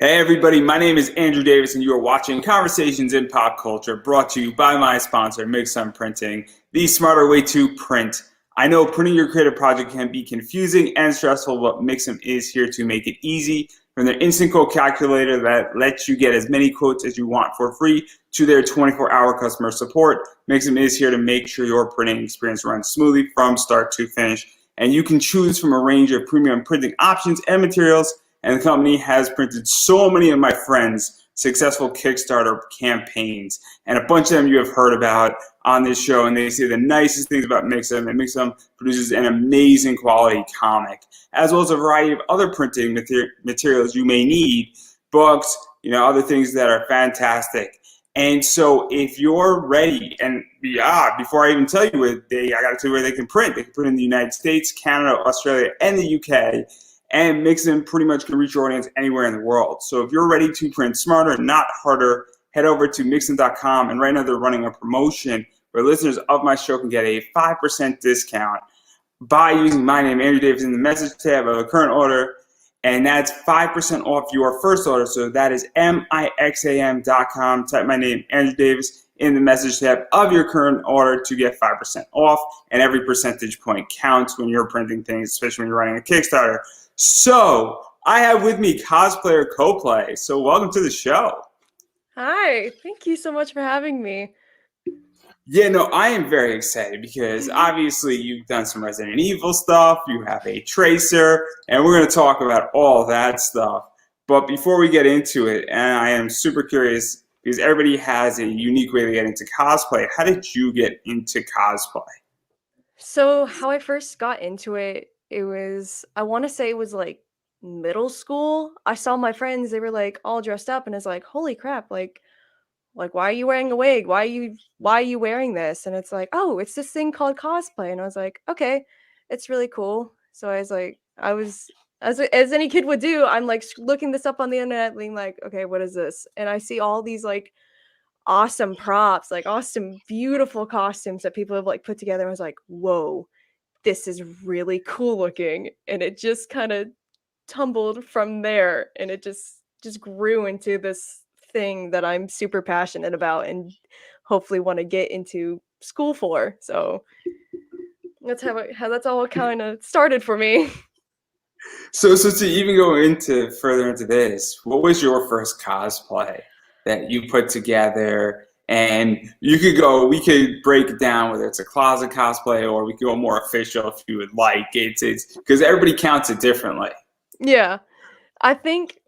Hey everybody, my name is Andrew Davis and you are watching Conversations in Pop Culture, brought to you by my sponsor, Mixum Printing, the smarter way to print. I know printing your creative project can be confusing and stressful, but Mixum is here to make it easy. From their instant quote calculator that lets you get as many quotes as you want for free to their 24-hour customer support, Mixum is here to make sure your printing experience runs smoothly from start to finish. And you can choose from a range of premium printing options and materials. And the company has printed so many of my friends' successful Kickstarter campaigns. And a bunch of them you have heard about on this show. And they say the nicest things about Mixum. And Mixum produces an amazing quality comic, as well as a variety of other printing materials you may need, books, other things that are fantastic. And so if you're ready, and before I even tell you I got to tell you where they can print. They can print in the United States, Canada, Australia, and the UK. And Mixum pretty much can reach your audience anywhere in the world. So if you're ready to print smarter, not harder, head over to Mixum.com. And right now they're running a promotion where listeners of my show can get a 5% discount by using my name, Andrew Davis, in the message tab of a current order. And that's 5% off your first order. So that is Mixam.com. Type my name, Andrew Davis, in the message tab of your current order to get 5% off. And every percentage point counts when you're printing things, especially when you're running a Kickstarter. So I have with me cosplayer Ko Play. So welcome to the show. Hi, thank you so much for having me. Yeah, no, I am very excited because obviously you've done some Resident Evil stuff, you have a Tracer, and we're going to talk about all that stuff. But before we get into it, and I am super curious because everybody has a unique way to get into cosplay. How did you get into cosplay? So how I first got into it, I want to say it was like middle school. I saw my friends, they were like all dressed up and it's like, holy crap, like why are you wearing a wig? Why are you wearing this? And it's like, oh, it's this thing called cosplay. And I was like, okay, it's really cool. So I was like, as any kid would do, I'm like looking this up on the internet, being like, okay, what is this? And I see all these like awesome props, like awesome, beautiful costumes that people have like put together. I was like, whoa, this is really cool looking. And it just kind of tumbled from there and it just grew into this thing that I'm super passionate about and hopefully want to get into school for. So that's how that's all kind of started for me. So to even go into further into this, what was your first cosplay that you put together? And we could break it down whether it's a closet cosplay or we could go more official if you would like. It's because everybody counts it differently. Yeah. I think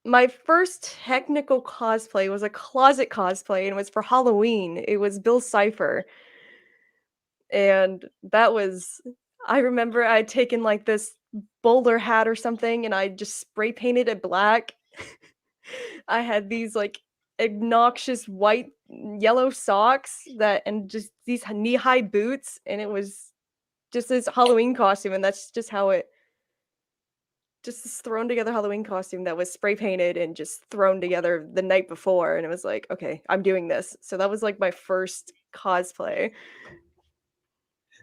my first technical cosplay was a closet cosplay and it was for Halloween. It was Bill Cipher. And that was I remember I'd taken like this bowler hat or something and I just spray painted it black. I had these like obnoxious white yellow socks that and just these knee-high boots and it was just this Halloween costume and that's just how it just this thrown together Halloween costume that was spray painted and just thrown together the night before and it was like, okay, I'm doing this. So that was like my first cosplay.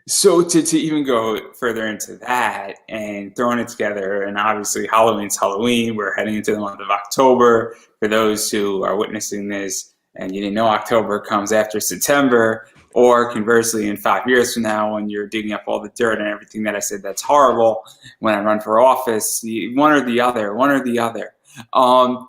So to even go further into that and throwing it together, and obviously Halloween's Halloween. We're heading into the month of October. For those who are witnessing this and you didn't know October comes after September, or conversely in 5 years from now when you're digging up all the dirt and everything that I said that's horrible when I run for office, one or the other, one or the other. Um,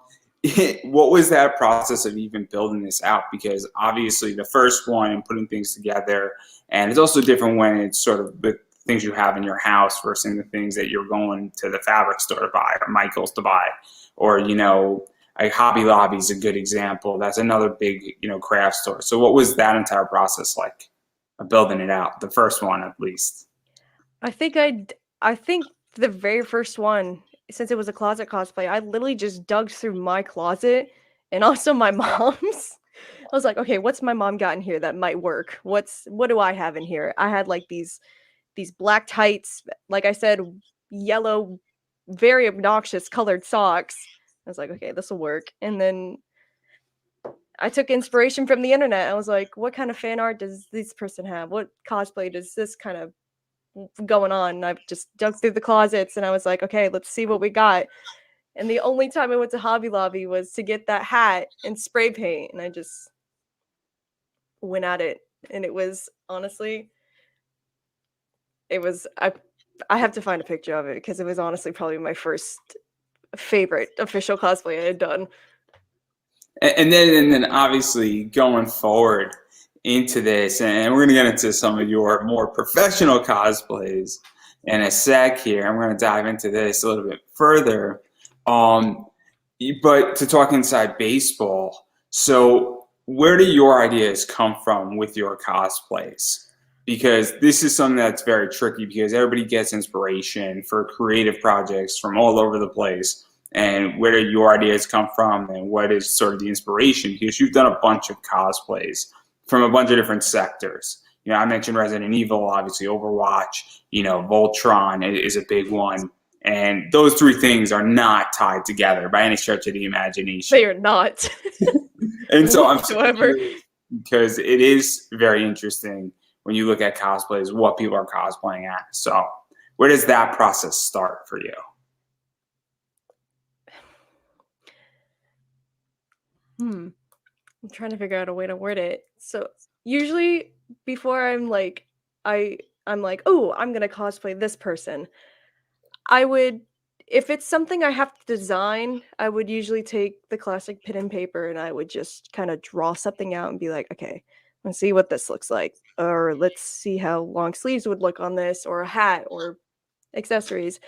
what was that process of even building this out? Because obviously the first one and putting things together, and it's also different when it's sort of the things you have in your house versus the things that you're going to the fabric store to buy or Michael's to buy, or like Hobby Lobby is a good example. That's another big craft store. So what was that entire process like of building it out? The first one, at least. I think the very first one, since it was a closet cosplay, I literally just dug through my closet and also my mom's. I was like, okay, what's my mom got in here that might work? What do I have in here? I had like these black tights, like I said, yellow, very obnoxious colored socks. I was like, okay, this will work. And then I took inspiration from the internet. I was like, what kind of fan art does this person have? What cosplay does this kind of going on? And I just dug through the closets and I was like, okay, let's see what we got. And the only time I went to Hobby Lobby was to get that hat and spray paint, and I just went at it. And it was honestly, it was I have to find a picture of it because it was honestly probably my first favorite official cosplay I had done. And then obviously going forward into this, and we're gonna get into some of your more professional cosplays in a sec here. I'm gonna dive into this a little bit further. Um, but to talk inside baseball, so where do your ideas come from with your cosplays? Because this is something that's very tricky because everybody gets inspiration for creative projects from all over the place. And where do your ideas come from and what is sort of the inspiration? Because you've done a bunch of cosplays from a bunch of different sectors. You know, I mentioned Resident Evil, obviously Overwatch, you know, Voltron is a big one. And those three things are not tied together by any stretch of the imagination. They are not. And so I'm whatsoever. curious because it is very interesting when you look at cosplays, what people are cosplaying at. So where does that process start for you? I'm trying to figure out a way to word it. So usually before I'm like, I'm like, oh, I'm gonna cosplay this person. I would, if it's something I have to design, I would usually take the classic pen and paper and I would just kind of draw something out and be like, okay, let's see what this looks like, or let's see how long sleeves would look on this, or a hat, or accessories.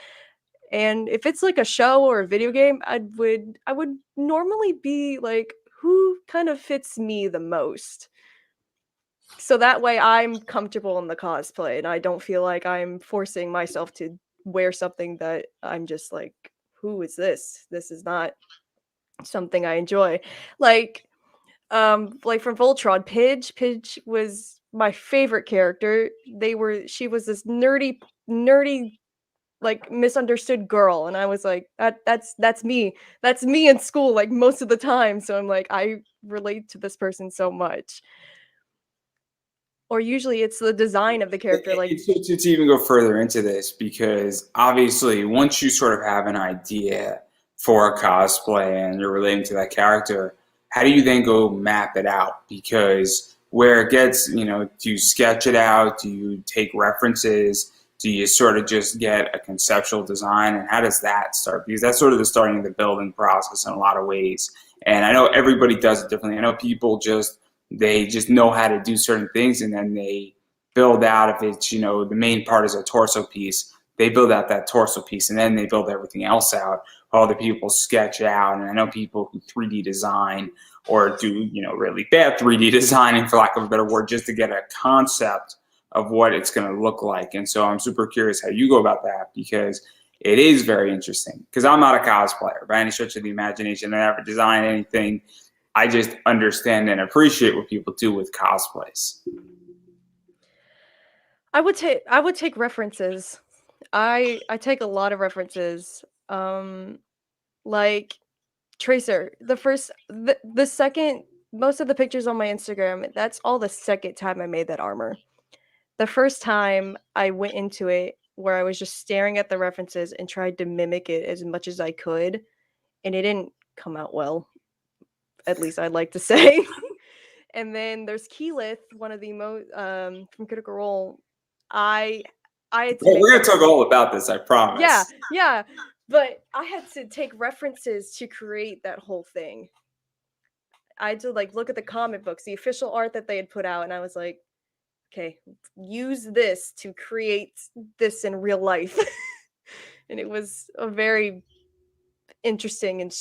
And if it's like a show or a video game, I would normally be like, who kind of fits me the most? So that way I'm comfortable in the cosplay and I don't feel like I'm forcing myself to wear something that I'm just like, who is this? This is not something I enjoy. Like from Voltron, Pidge was my favorite character. She was this nerdy like misunderstood girl, and I was like, that's me. That's me in school like most of the time. So I'm like, I relate to this person so much. Or usually it's the design of the character, like To even go further into this, because obviously once you sort of have an idea for a cosplay and you're relating to that character, how do you then go map it out? Because where it gets, you know, do you sketch it out? Do you take references? Do you sort of just get a conceptual design? And how does that start? Because that's sort of the starting of the building process in a lot of ways. And I know everybody does it differently. I know people they just know how to do certain things and then they build out. If it's, you know, the main part is a torso piece, they build out that torso piece and then they build everything else out. Other people sketch out, and I know people who 3D design or do, you know, really bad 3D designing, for lack of a better word, just to get a concept of what it's going to look like. And so I'm super curious how you go about that, because it is very interesting. Because I'm not a cosplayer by any stretch of the imagination. I never designed anything. I just understand and appreciate what people do with cosplays. I would take references. I take a lot of references. Like Tracer, the second, most of the pictures on my Instagram, that's all the second time I made that armor. The first time I went into it where I was just staring at the references and tried to mimic it as much as I could, and it didn't come out well. At least I'd like to say. And then there's Keyleth, one of the most from Critical Role. I I had to Well, make we're going that. to talk all about this, I Yeah, promise. yeah. But I had to take references to create that whole thing. I had to like look at the comic books, the official art that they had put out, and I was like, okay, use this to create this in real life. And it was a very interesting and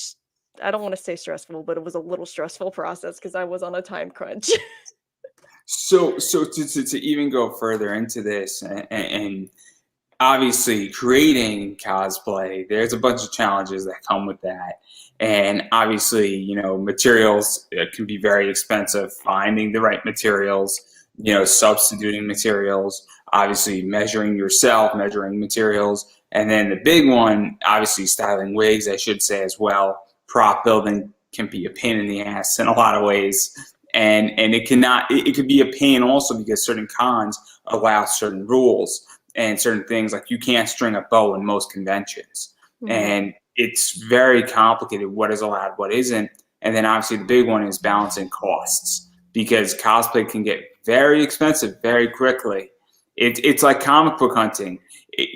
I don't want to say stressful, but it was a little stressful process because I was on a time crunch. So to even go further into this, and obviously creating cosplay, there's a bunch of challenges that come with that. And obviously, you know, materials, it can be very expensive, finding the right materials, you know, substituting materials, obviously measuring yourself, measuring materials. And then the big one, obviously styling wigs, I should say as well. Prop building can be a pain in the ass in a lot of ways. And it could be a pain also because certain cons allow certain rules and certain things, like you can't string a bow in most conventions. Mhm. And it's very complicated what is allowed, what isn't. And then obviously the big one is balancing costs, because cosplay can get very expensive very quickly. It's like comic book hunting.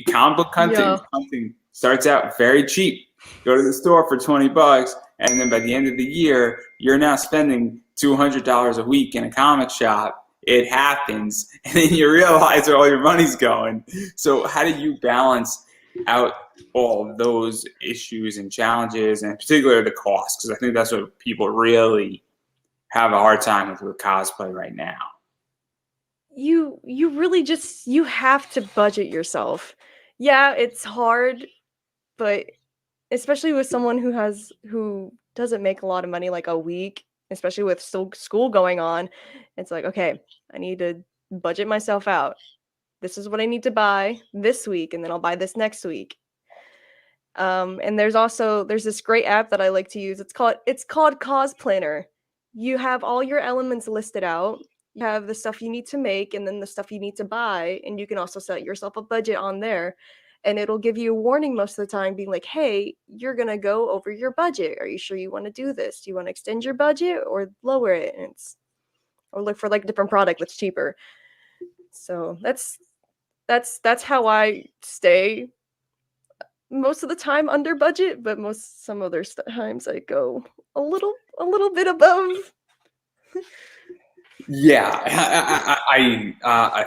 Comic book hunting starts out very cheap. Go to the store for $20, and then by the end of the year, you're now spending $200 a week in a comic shop. It happens, and then you realize where all your money's going. So how do you balance out all of those issues and challenges, and particularly the cost? Because I think that's what people really have a hard time with cosplay right now. You really just, you have to budget yourself. Yeah, it's hard, but especially with someone who doesn't make a lot of money like a week, especially with still school going on, it's like, okay, I need to budget myself out. This is what I need to buy this week, and then I'll buy this next week. And there's this great app that I like to use. It's called Cosplanner. You have all your elements listed out. You have the stuff you need to make, and then the stuff you need to buy, and you can also set yourself a budget on there. And it'll give you a warning most of the time, being like, hey, you're gonna go over your budget. Are you sure you want to do this? Do you want to extend your budget or lower it? Or look for like a different product that's cheaper. So that's how I stay most of the time under budget, but some other times I go a little bit above. Yeah,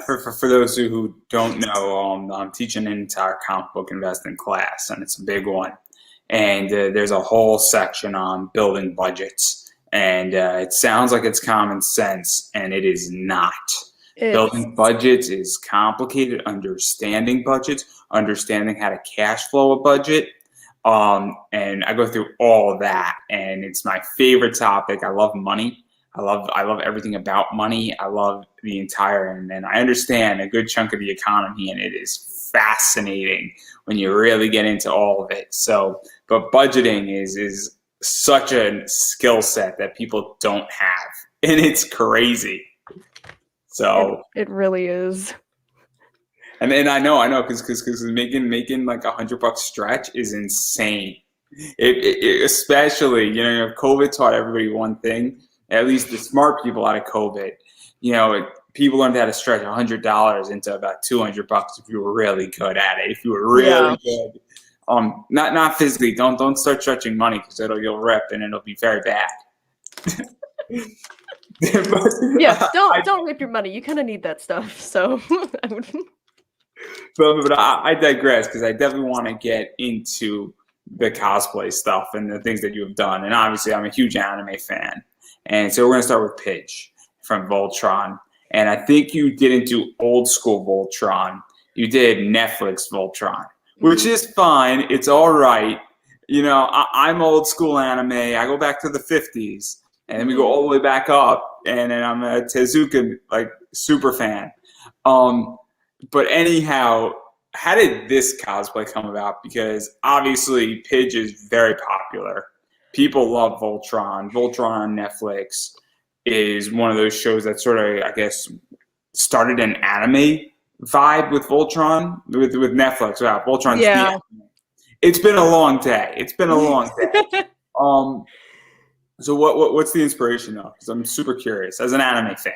for those who don't know, I'm teaching an entire comic book investing class, and it's a big one. And there's a whole section on building budgets, and it sounds like it's common sense, and it is not. Building budgets is complicated. Understanding budgets, understanding how to cash flow a budget, and I go through all of that, and it's my favorite topic. I love money. I love everything about money. I love the entire, and then I understand a good chunk of the economy, and it is fascinating when you really get into all of it. So, but budgeting is such a skill set that people don't have, and it's crazy. So it really is. And then I know, because making like $100 stretch is insane. Especially, if COVID taught everybody one thing, at least the smart people out of COVID, people learned how to stretch $100 into about $200 if you were really good at it. If you were really good, not physically. Don't start stretching money, because you'll rip and it'll be very bad. Don't rip your money. You kind of need that stuff. So I would. But I digress, because I definitely want to get into the cosplay stuff and the things that you have done. And obviously, I'm a huge anime fan. And so we're going to start with Pidge from Voltron. And I think you didn't do old school Voltron. You did Netflix Voltron, which is fine. It's all right. I'm old school anime. I go back to the 50s. And then we go all the way back up. And then I'm a Tezuka, super fan. But anyhow, how did this cosplay come about? Because obviously Pidge is very popular. People love Voltron. Voltron on Netflix is one of those shows that sort of, I guess, started an anime vibe with Voltron, with Netflix. Wow, Voltron's the anime. It's been a long day. So what's the inspiration, though? Because I'm super curious as an anime fan.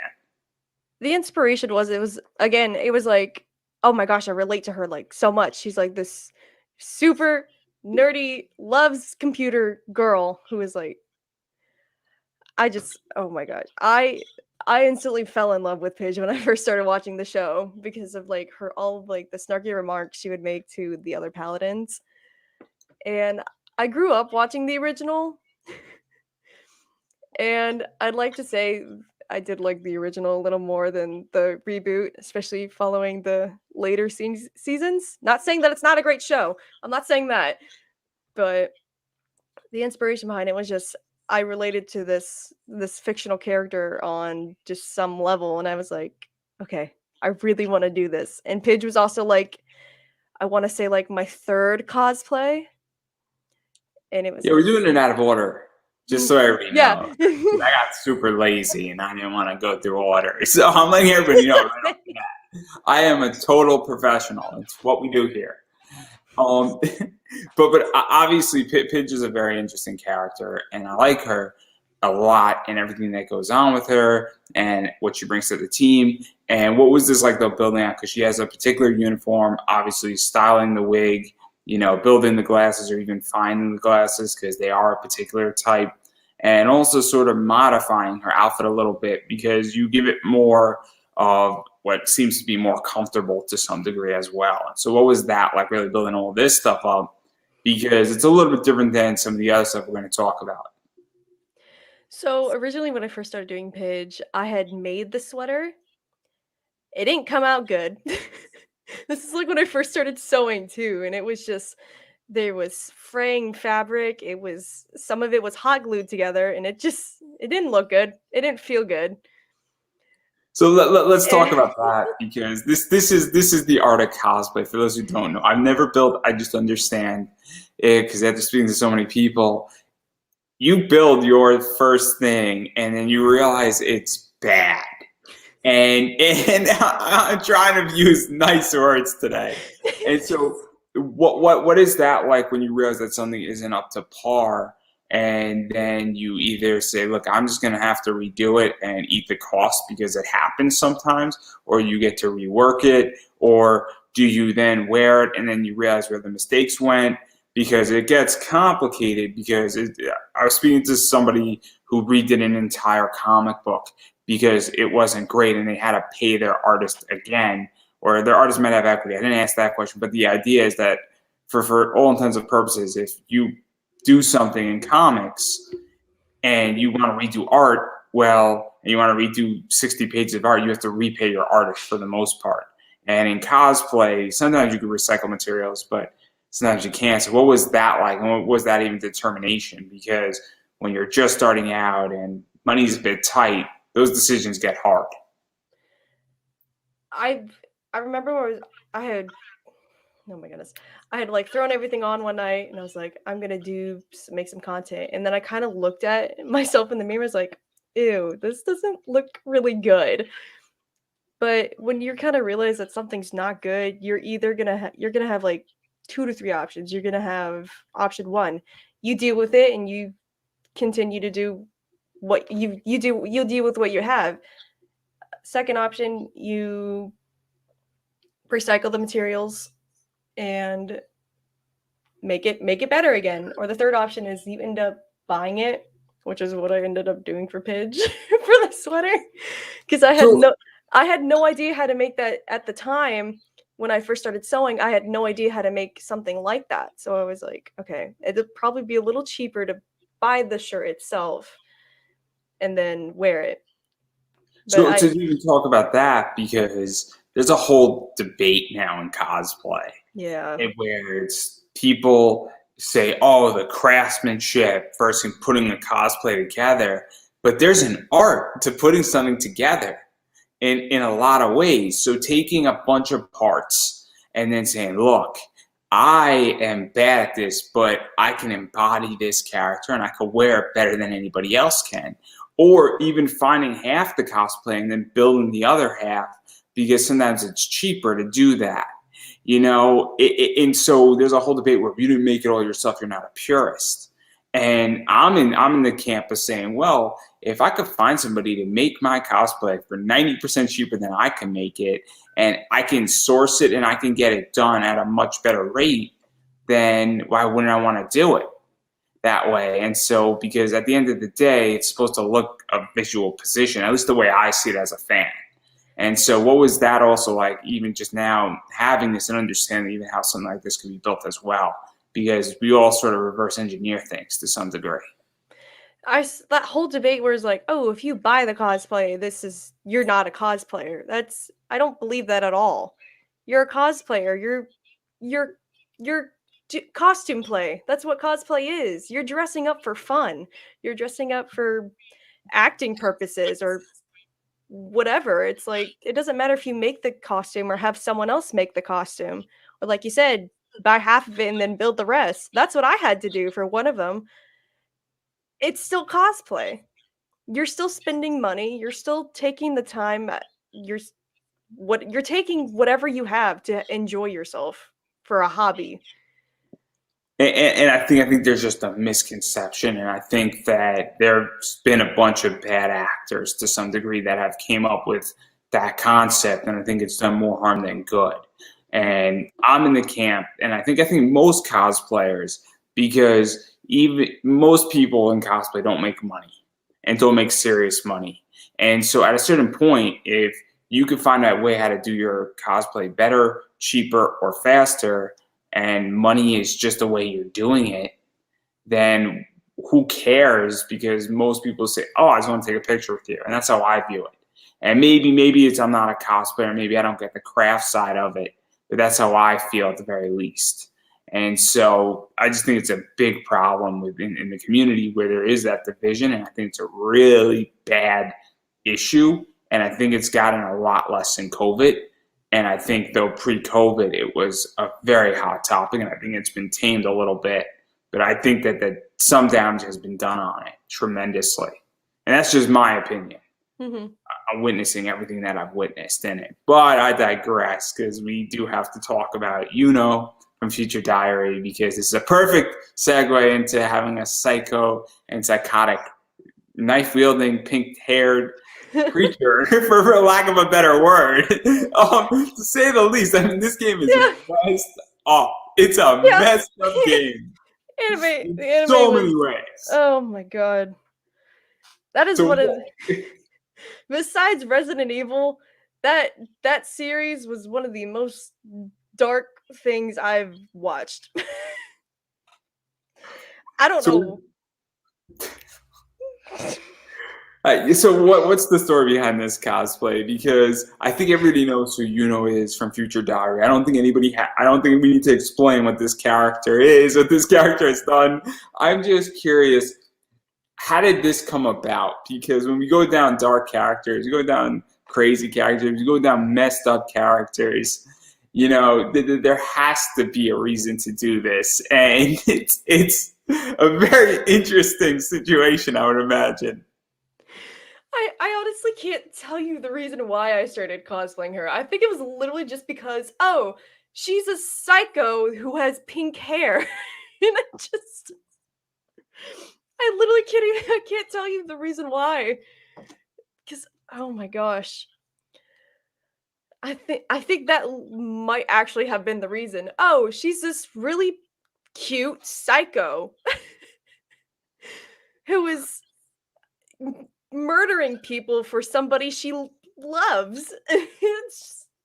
The inspiration was like, oh my gosh, I relate to her like so much. She's like this super nerdy, loves computer girl who is like, oh my gosh. I instantly fell in love with Pidge when I first started watching the show, because of like all of like the snarky remarks she would make to the other paladins. And I grew up watching the original. And I'd like to say I did like the original a little more than the reboot, especially following the later seasons. Not saying that it's not a great show. I'm not saying that. But the inspiration behind it was just, I related to this fictional character on just some level. And I was like, okay, I really want to do this. And Pidge was also like, I want to say like my third cosplay. And it was we're doing it out of order. Just so everybody knows. Yeah. I got super lazy and I didn't want to go through order. So I'm letting everybody know right off the bat. I am a total professional. It's what we do here. but obviously, Pidge is a very interesting character, and I like her a lot and everything that goes on with her and what she brings to the team. And what was this like though building out? Because she has a particular uniform, obviously styling the wig, building the glasses or even finding the glasses because they are a particular type, and also sort of modifying her outfit a little bit because you give it more of what seems to be more comfortable to some degree as well. So what was that like really building all this stuff up? Because it's a little bit different than some of the other stuff we're going to talk about. So originally when I first started doing Pidge, I had made the sweater. It didn't come out good. This is like when I first started sewing too, and it was just there was fraying fabric. It was some of it was hot glued together, and it didn't look good. It didn't feel good. So let's talk Eh, about that because this is the art of cosplay. For those who don't know, I've never built. I just understand it because after speaking to so many people, you build your first thing and then you realize it's bad. And I'm trying to use nice words today. And so what is that like when you realize that something isn't up to par and then you either say, look, I'm just gonna have to redo it and eat the cost because it happens sometimes, or you get to rework it, or do you then wear it and then you realize where the mistakes went? Because it gets complicated because I was speaking to somebody who redid an entire comic book because it wasn't great and they had to pay their artist again, or their artist might have equity. I didn't ask that question, but the idea is that for all intents and purposes, if you do something in comics and you want to redo art, well, and you want to redo 60 pages of art, you have to repay your artist for the most part. And in cosplay, sometimes you can recycle materials, but sometimes you can't. So what was that like? And what was that even determination? Because when you're just starting out and money's a bit tight, those decisions get hard. I I remember I had oh my goodness. I had like thrown everything on one night and I was like, I'm gonna make some content. And then I kind of looked at myself in the mirror, I was like, ew, this doesn't look really good. But when you kind of realize that something's not good, you're either you're gonna have like two to three options. You're gonna have option one, you deal with it and you continue to do what you deal with what you have. Second option, you recycle the materials and make it better again. Or the third option is you end up buying it, which is what I ended up doing for Pidge for the sweater. Because So I had no idea how to make that at the time when I first started sewing. I had no idea how to make something like that. So I was like, okay, it'd probably be a little cheaper to buy the shirt itself and then wear it. But So I to even talk about that, because there's a whole debate now in cosplay, yeah. where it's people say, "Oh, the craftsmanship versus putting a cosplay together," but there's an art to putting something together in a lot of ways. So taking a bunch of parts and then saying, "Look, I am bad at this, but I can embody this character and I can wear it better than anybody else can." Or even finding half the cosplay and then building the other half because sometimes it's cheaper to do that. And so there's a whole debate where if you didn't make it all yourself, you're not a purist. And I'm in the camp of saying, well, if I could find somebody to make my cosplay for 90% cheaper than I can make it, and I can source it and I can get it done at a much better rate, then why wouldn't I want to do it that way? And so, because at the end of the day, it's supposed to look a visual position, at least the way I see it as a fan. And so, what was that also like, even just now having this and understanding even how something like this could be built as well? Because we all sort of reverse engineer things to some degree. That whole debate where it's like, oh, if you buy the cosplay, you're not a cosplayer. I don't believe that at all. You're a cosplayer. You're you're costume play. That's what cosplay is. You're dressing up for fun. You're dressing up for acting purposes or whatever. It's like it doesn't matter if you make the costume or have someone else make the costume. Or like you said, buy half of it and then build the rest. That's what I had to do for one of them. It's still cosplay. You're still spending money, you're still taking the time, you're taking whatever you have to enjoy yourself for a hobby. And I think there's just a misconception, and I think that there's been a bunch of bad actors to some degree that have came up with that concept, and I think it's done more harm than good. And I'm in the camp, and I think most cosplayers, because even most people in cosplay don't make money and don't make serious money, and so at a certain point, if you can find a way how to do your cosplay better, cheaper, or faster, and money is just the way you're doing it, then who cares? Because most people say, "Oh, I just want to take a picture with you," and that's how I view it. And maybe it's I'm not a cosplayer, maybe I don't get the craft side of it, but that's how I feel at the very least. And so I just think it's a big problem in the community where there is that division, and I think it's a really bad issue. And I think it's gotten a lot less in COVID. And I think though pre-COVID it was a very hot topic, and I think it's been tamed a little bit. But I think that some damage has been done on it tremendously, and that's just my opinion. Hmm. I'm witnessing everything that I've witnessed in it. But I digress because we do have to talk about from Future Diary, because this is a perfect segue into having a psycho and psychotic knife wielding pink haired creature, for lack of a better word. To say the least, I mean, this game is Yeah, messed up. It's a yeah. messed up game The in anime so was. many ways. Oh my god, that is So one of. Besides Resident Evil, that that series was one of the most dark things I've watched. I don't so know. So what's the story behind this cosplay? Because I think everybody knows who is from Future Diary. I don't think I don't think we need to explain what this character is, what this character has done. I'm just curious, how did this come about? Because when we go down dark characters, you go down crazy characters, you go down messed up characters, there has to be a reason to do this, and it's a very interesting situation, I would imagine. I honestly can't tell you the reason why I started cosplaying her. I think it was literally just because, oh, she's a psycho who has pink hair. And I literally I can't tell you the reason why. Because, oh my gosh. I think that might actually have been the reason. Oh, she's this really cute psycho who is murdering people for somebody she loves.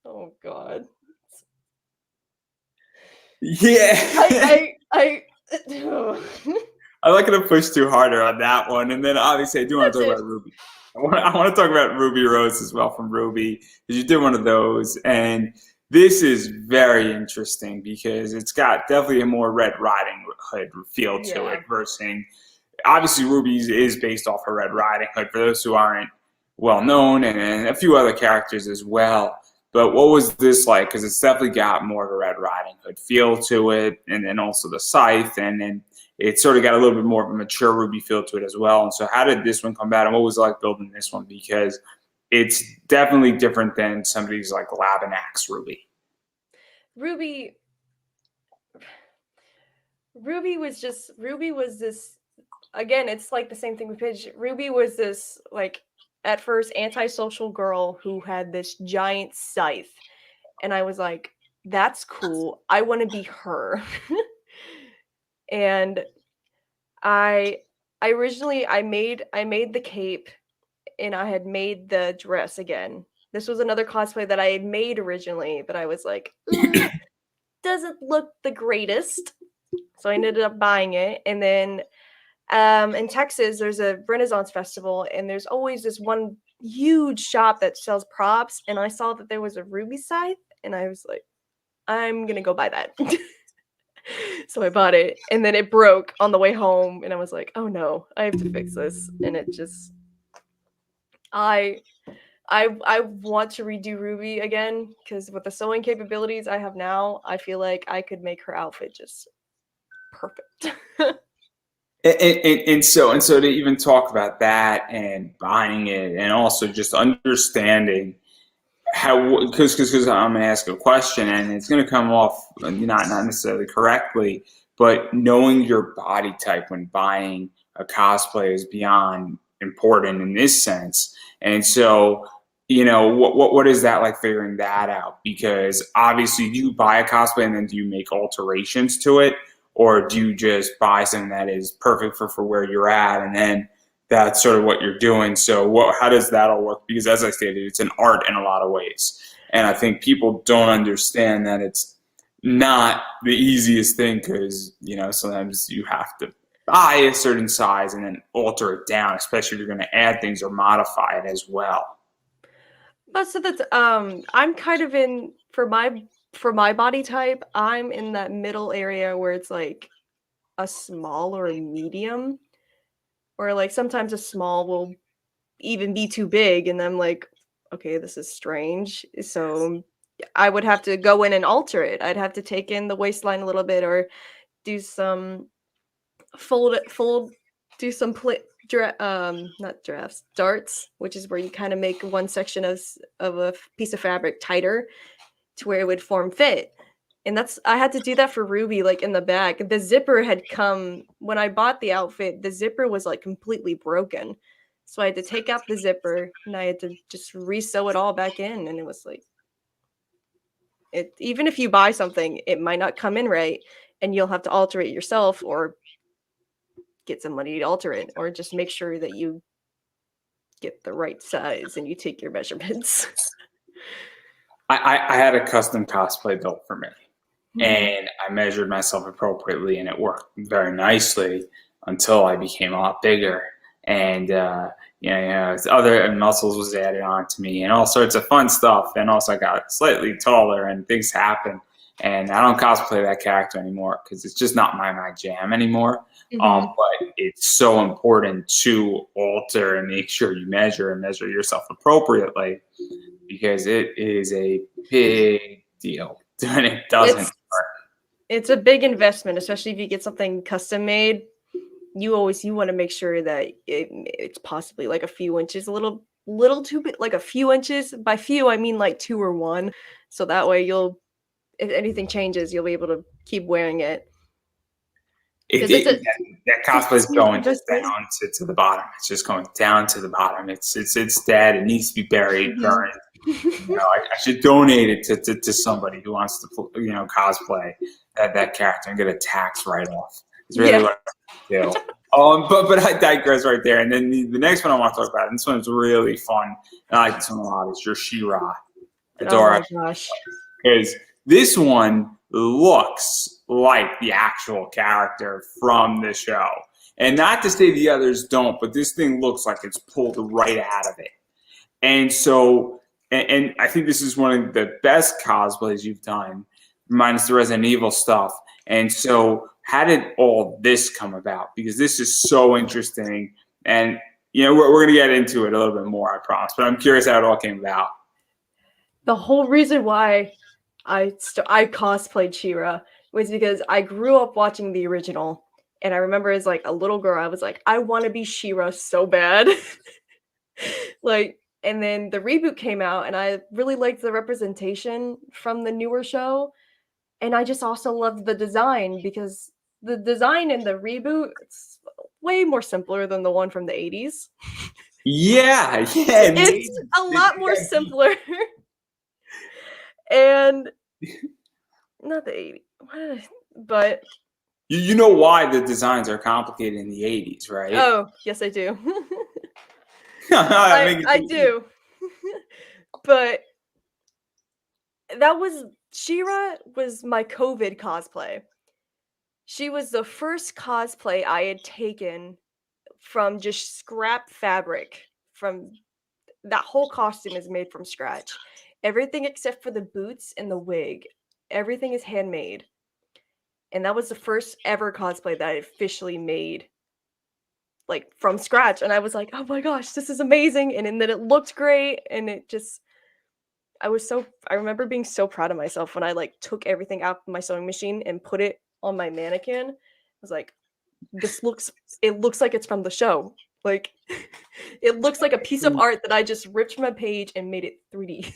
Oh god. Yeah. I I'm not going to push too harder on that one. And then obviously I do want to That's talk it. about Ruby. I want to talk about Ruby Rose as well from Ruby, because you did one of those. And this is very interesting because it's got definitely a more Red Riding Hood feel to it Yeah. versus obviously Ruby is based off of Red Riding Hood for those who aren't well known, and a few other characters as well. But what was this like? Because it's definitely got more of a Red Riding Hood feel to it, and then also the scythe, and then it sort of got a little bit more of a mature Ruby feel to it as well. And so how did this one come about, and what was it like building this one? Because it's definitely different than somebody's like Lab and Axe Ruby. Ruby Ruby was this, again, it's like the same thing with Pidge. Ruby was this, like, at first antisocial girl who had this giant scythe, and I was like, that's cool. I want to be her. And I I originally I made the cape, and I had made the dress again. This was another cosplay that I had made originally, but I was like, doesn't look the greatest. So I ended up buying it. And then in Texas, there's a Renaissance festival, and there's always this one huge shop that sells props. And I saw that there was a ruby scythe, and I was like, I'm gonna go buy that. So I bought it, and then it broke on the way home, and I was like, oh no, I have to fix this. And it just, I I want to redo Ruby again, because with the sewing capabilities I have now, I feel like I could make her outfit just perfect. And so to even talk about that and buying it, and also just understanding how, because I'm going to ask a question and it's going to come off not necessarily correctly, but knowing your body type when buying a cosplay is beyond important in this sense. And so, what is that like figuring that out? Because obviously, do you buy a cosplay and then do you make alterations to it, or do you just buy something that is perfect for where you're at, and then that's sort of what you're doing? So, how does that all work? Because as I stated, it's an art in a lot of ways, and I think people don't understand that it's not the easiest thing because sometimes you have to buy a certain size and then alter it down, especially if you're going to add things or modify it as well. But so that's I'm kind of in for my body type, I'm in that middle area where it's like a small or a medium, or like sometimes a small will even be too big, and I'm like, okay, this is strange. So I would have to go in and alter it. I'd have to take in the waistline a little bit, or do some fold, do some not drafts, darts, which is where you kind of make one section of a piece of fabric tighter to where it would form fit. And I had to do that for Ruby, like in the back. The zipper had come when I bought the outfit, the zipper was like completely broken. So I had to take out the zipper and I had to just re-sew it all back in. And it was like, even if you buy something, it might not come in right and you'll have to alter it yourself or get somebody to alter it, or just make sure that you get the right size and you take your measurements. I had a custom cosplay built for me, Mhm. and I measured myself appropriately, and it worked very nicely until I became a lot bigger, and other muscles was added on to me, and all sorts of fun stuff. And also, I got slightly taller, and things happened. And I don't cosplay that character anymore because it's just not my jam anymore. Mhm. But it's so important to alter and make sure you measure yourself appropriately because it is a big deal when it doesn't It's work. it's a big investment, especially if you get something custom made. You want to make sure that it's possibly like a few inches, a little too big, like a few inches. By few, I mean like 2 or 1. So that way if anything changes, you'll be able to keep wearing it. It, Because it that it's cosplay a is huge going just investment. down to the bottom. It's just going down to the bottom. It's dead. It needs to be buried, Mhm. burned. I should donate it to somebody who wants to cosplay that character and get a tax write off. It's really Yeah. what I do. But I digress right there. And then the next one I want to talk about, and this one's really fun, and I like this one a lot, is your She-Ra, Oh Fedora. my gosh. Because this one looks like the actual character from the show. And not to say the others don't, but this thing looks like it's pulled right out of it. And so, and I think this is one of the best cosplays you've done, minus the Resident Evil stuff. And so, how did all this come about? Because this is so interesting. And, we're going to get into it a little bit more, I promise. But I'm curious how it all came about. The whole reason why I cosplayed She-Ra was because I grew up watching the original, and I remember as like a little girl, I was like, I want to be She-Ra so bad. Like, and then the reboot came out, and I really liked the representation from the newer show, and I just also loved the design because the design in the reboot it's way more simpler than the one from the 80s. Yeah, yeah. In the It's 80s, a lot it more got deep. simpler. And not the 80s. But You know why the designs are complicated in the 80s, right? oh, yes I do. I I make it I too easy. do. But that was She-Ra was my Kovid cosplay. She was the first cosplay I had taken from just scrap fabric. From that whole costume is made from scratch. Everything except for the boots and the wig. Everything is handmade. And that was the first ever cosplay that I officially made like from scratch. And I was like, "Oh my gosh, this is amazing." And then it looked great and it just I remember being so proud of myself when I like took everything out of my sewing machine and put it on my mannequin. I was like, it looks like it's from the show. Like it looks like a piece of art that I just ripped from a page and made it 3D.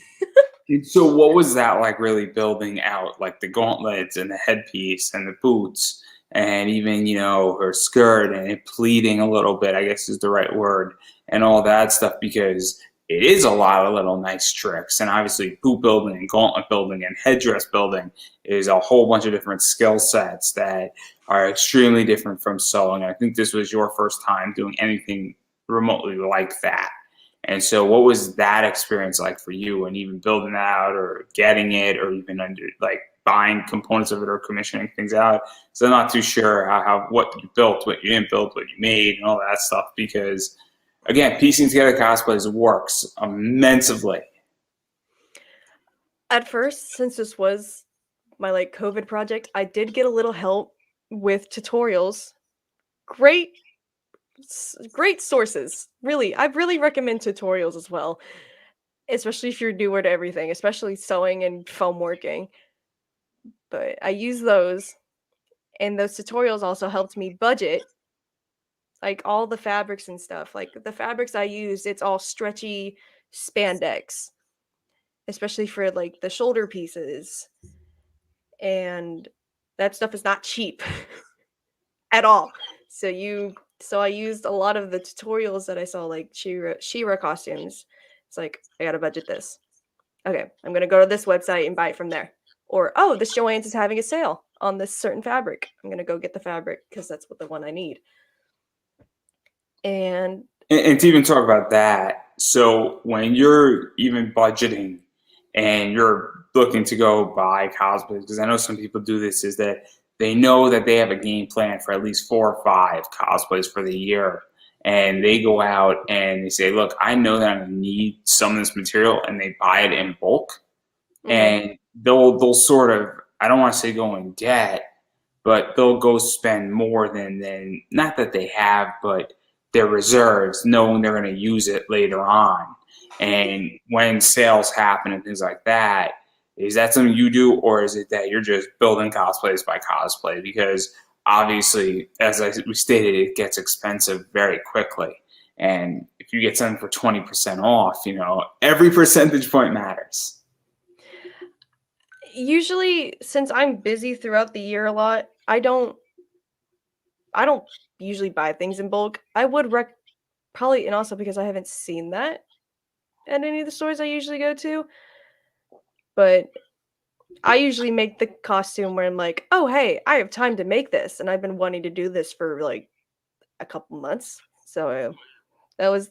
And so, what was that like? Really building out like the gauntlets and the headpiece and the boots and even, her skirt and it pleating a little bit, I guess is the right word, and all that stuff, because it is a lot of little nice tricks. And obviously, boot building and gauntlet building and headdress building is a whole bunch of different skill sets that are extremely different from sewing. I think this was your first time doing anything remotely like that. And so, what was that experience like for you, and even building that out, or getting it, or even under like buying components of it, or commissioning things out? So I'm not too sure how what you built, what you didn't build, what you made, and all that stuff. Because again, piecing together cosplays works immensely. At first, since this was my like COVID project, I did get a little help with tutorials. Great great sources. Really, I really recommend tutorials as well, especially if you're newer to everything, especially sewing and foam working. But I use those, and those tutorials also helped me budget like all the fabrics and stuff. Like the fabrics I use, it's all stretchy spandex, especially for like the shoulder pieces. And that stuff is not cheap at all. So I used a lot of the tutorials that I saw, like Shira costumes. It's like I gotta budget this. Okay, I'm gonna go to this website and buy it from there. Or oh, this Joann's is having a sale on this certain fabric. I'm gonna go get the fabric because that's what the one I need. And And to even talk about that, so when you're even budgeting and you're looking to go buy cosplays, because I know some people do this, is that they know that they have a game plan for at least 4 or 5 cosplays for the year. And they go out and they say, look, I know that I'm going to need some of this material, and they buy it in bulk. mhm. And they'll sort of, I don't want to say go in debt, but they'll go spend more than not that they have, but their reserves, knowing they're going to use it later on. And when sales happen and things like that, is that something you do, or is it that you're just building cosplays by cosplay? Because obviously, as we stated, it gets expensive very quickly. And if you get something for 20% off, every percentage point matters. Usually, since I'm busy throughout the year a lot, I don't usually buy things in bulk. I would probably, and also because I haven't seen that at any of the stores I usually go to, but I usually make the costume where I'm like, "Oh, hey, I have time to make this," and I've been wanting to do this for like a couple months. So that was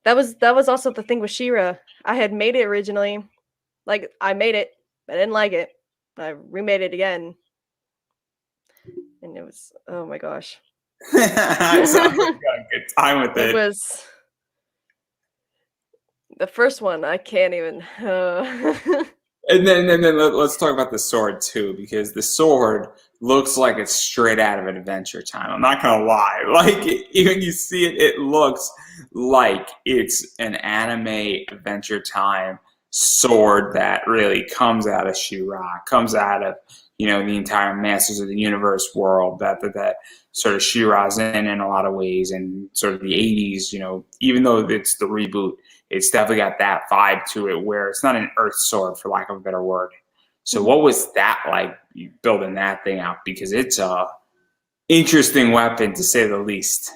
that was also the thing with Shira. I had made it originally, like I made it, I didn't like it. I remade it again, and it was oh my gosh. It sounds like you got a good time with It it. was the first one. I can't even. And then let's talk about the sword too, because the sword looks like it's straight out of an Adventure Time. I'm not gonna lie, like even you see it, it looks like it's an anime Adventure Time sword that really comes out of She-Ra, comes out of the entire Masters of the Universe world that sort of She-Ra's in a lot of ways, and sort of the '80s. Even though it's the reboot, it's definitely got that vibe to it, where it's not an earth sword, for lack of a better word. So what was that like, building that thing out? Because it's a interesting weapon, to say the least.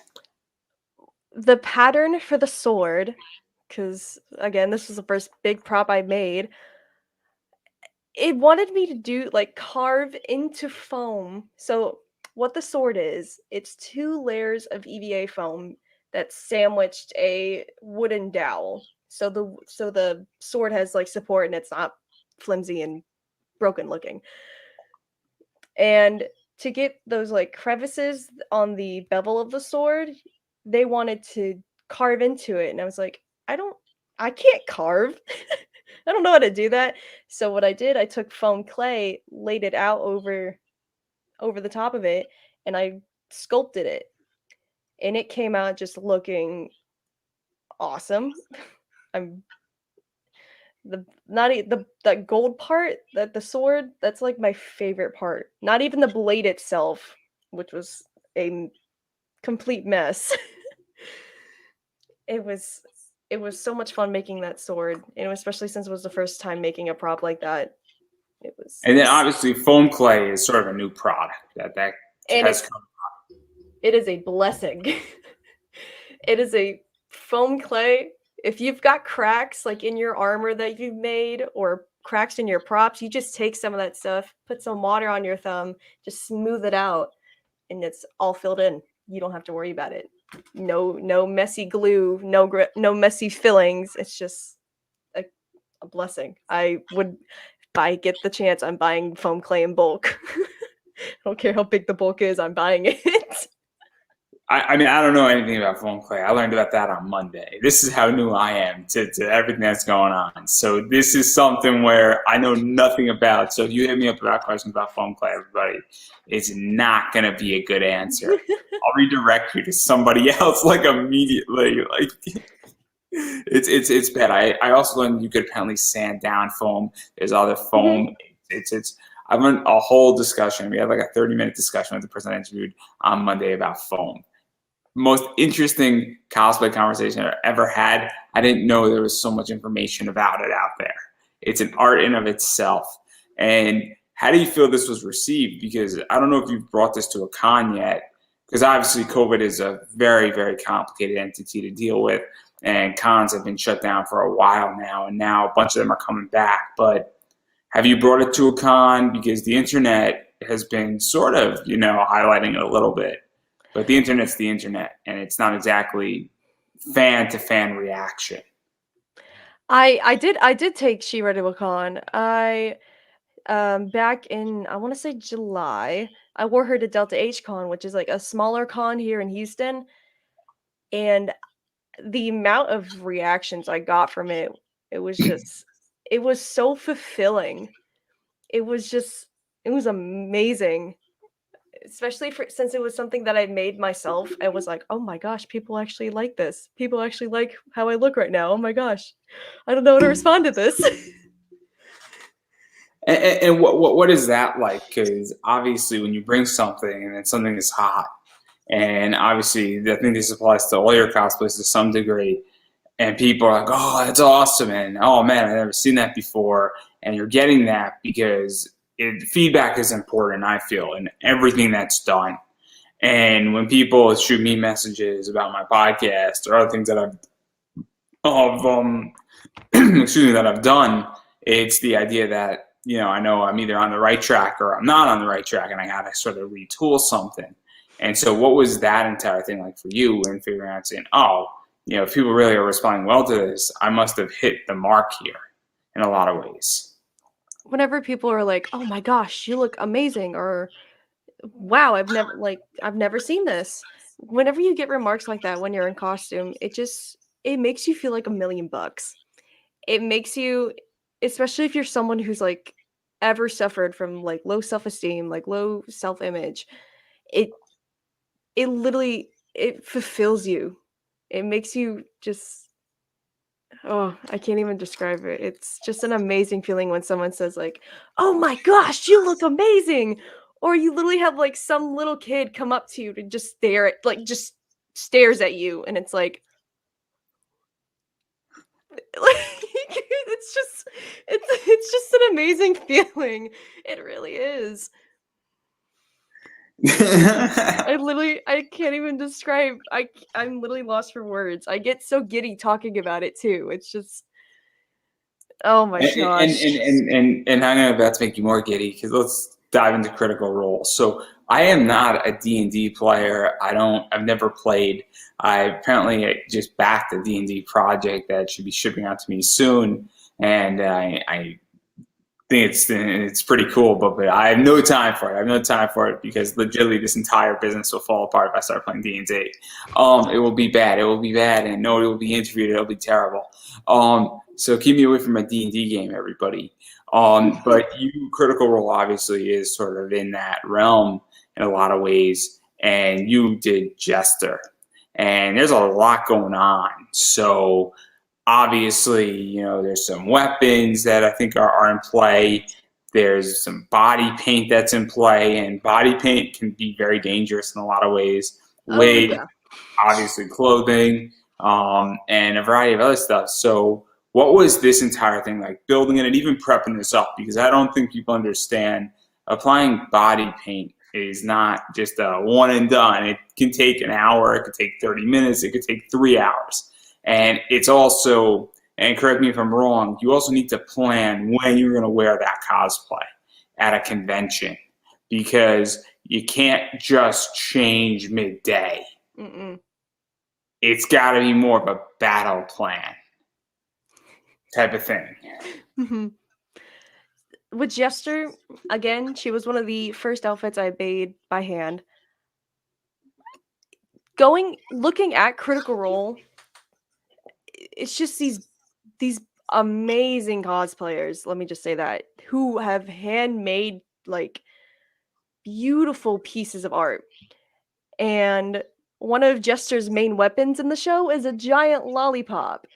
The pattern for the sword, because again, this was the first big prop I made. It wanted me to do like carve into foam. So what the sword is, it's 2 layers of EVA foam that sandwiched a wooden dowel. So the sword has like support and it's not flimsy and broken looking. And to get those like crevices on the bevel of the sword, they wanted to carve into it. And I was like, I can't carve. I don't know how to do that. So what I did, I took foam clay, laid it out over the top of it, and I sculpted it. And it came out just looking awesome. I'm the not e- the that gold part, that the sword, that's like my favorite part. Not even the blade itself, which was a complete mess. It was it was so much fun making that sword, and especially since it was the first time making a prop like that. It was, And then obviously foam clay is sort of a new product that and has come. it is a blessing. It is a foam clay. If you've got cracks like in your armor that you've made or cracks in your props, you just take some of that stuff, put some water on your thumb, just smooth it out, and it's all filled in. You don't have to worry about it. No messy glue, no messy fillings. It's just a blessing. If I get the chance, I'm buying foam clay in bulk. I don't care how big the bulk is, I'm buying it. I mean, I don't know anything about foam clay. I learned about that on Monday. This is how new I am to everything that's going on. So this is something where I know nothing about. So if you hit me up about questions about foam clay, everybody, it's not going to be a good answer. I'll redirect you to somebody else like immediately. Like it's bad. I also learned you could apparently sand down foam. There's other foam. It's I went a whole discussion. We had like a 30-minute discussion with the person I interviewed on Monday about foam. Most interesting cosplay conversation I've ever had. I didn't know there was so much information about it out there. It's an art in of itself. And how do you feel this was received? Because I don't know if you've brought this to a con yet, because obviously COVID is a very, very complicated entity to deal with, and cons have been shut down for a while now, and now a bunch of them are coming back. But have you brought it to a con? Because the internet has been sort of, highlighting it a little bit. But the internet's the internet, and it's not exactly fan-to-fan reaction. I did take She-Ra to a con. Back in, I want to say July, I wore her to Delta H Con, which is like a smaller con here in Houston, and the amount of reactions I got from it, it was so fulfilling. It was amazing. Especially since it was something that I made myself. I was like, "Oh my gosh, people actually like this. People actually like how I look right now. Oh my gosh. I don't know how to respond to this." And what is that like? Because obviously when you bring something and then something is hot, and obviously I think this applies to all your cosplays to some degree, and people are like, "Oh, that's awesome," and "Oh man, I've never seen that before," and you're getting that because feedback is important, I feel, in everything that's done. And when people shoot me messages about my podcast or other things that that I've done, it's the idea that I know I'm either on the right track or I'm not on the right track, and I got to sort of retool something. And so, what was that entire thing like for you in figuring out saying, "Oh, if people really are responding well to this, I must have hit the mark here," in a lot of ways. Whenever people are like, "Oh my gosh, you look amazing," or "Wow, I've never seen this." Whenever you get remarks like that when you're in costume, it makes you feel like $1,000,000. It makes you, especially if you're someone who's like ever suffered from like low self-esteem, like low self-image, it it fulfills you. It makes you just, oh, I can't even describe it. It's just an amazing feeling when someone says like, "Oh my gosh, you look amazing." Or you literally have like some little kid come up to you to just just stares at you, and it's like, it's just it's just an amazing feeling. It really is. I can't even describe. I'm literally lost for words. I get so giddy talking about it too. It's just, oh my and and gosh. and and, and, and I'm about to make you more giddy because let's dive into Critical Role. So I am not a D&D player. I've never played. I apparently just backed a D&D project that should be shipping out to me soon, and I think it's pretty cool, but I have no time for it. I have no time for it because legitimately this entire business will fall apart if I start playing D&D. It will be bad. It will be bad, and nobody will be interviewed. It'll be terrible. So keep me away from my D&D game, everybody. But Critical Role obviously is sort of in that realm in a lot of ways, and you did Jester, and there's a lot going on. So obviously, there's some weapons that I think are in play. There's some body paint that's in play, and body paint can be very dangerous in a lot of ways. Oh Wig, yeah. obviously clothing, and a variety of other stuff. So what was this entire thing like, building it and even prepping this up? Because I don't think people understand applying body paint is not just a one and done. It can take an hour, it could take 30 minutes, it could take 3 hours. And it's also, and correct me if I'm wrong, you also need to plan when you're going to wear that cosplay at a convention, because you can't just change midday. Mm-mm. It's got to be more of a battle plan type of thing. Mm-hmm. With Jester, again, she was one of the first outfits I made by hand. Looking at Critical Role, it's just these amazing cosplayers, let me just say that, who have handmade like beautiful pieces of art. And one of Jester's main weapons in the show is a giant lollipop.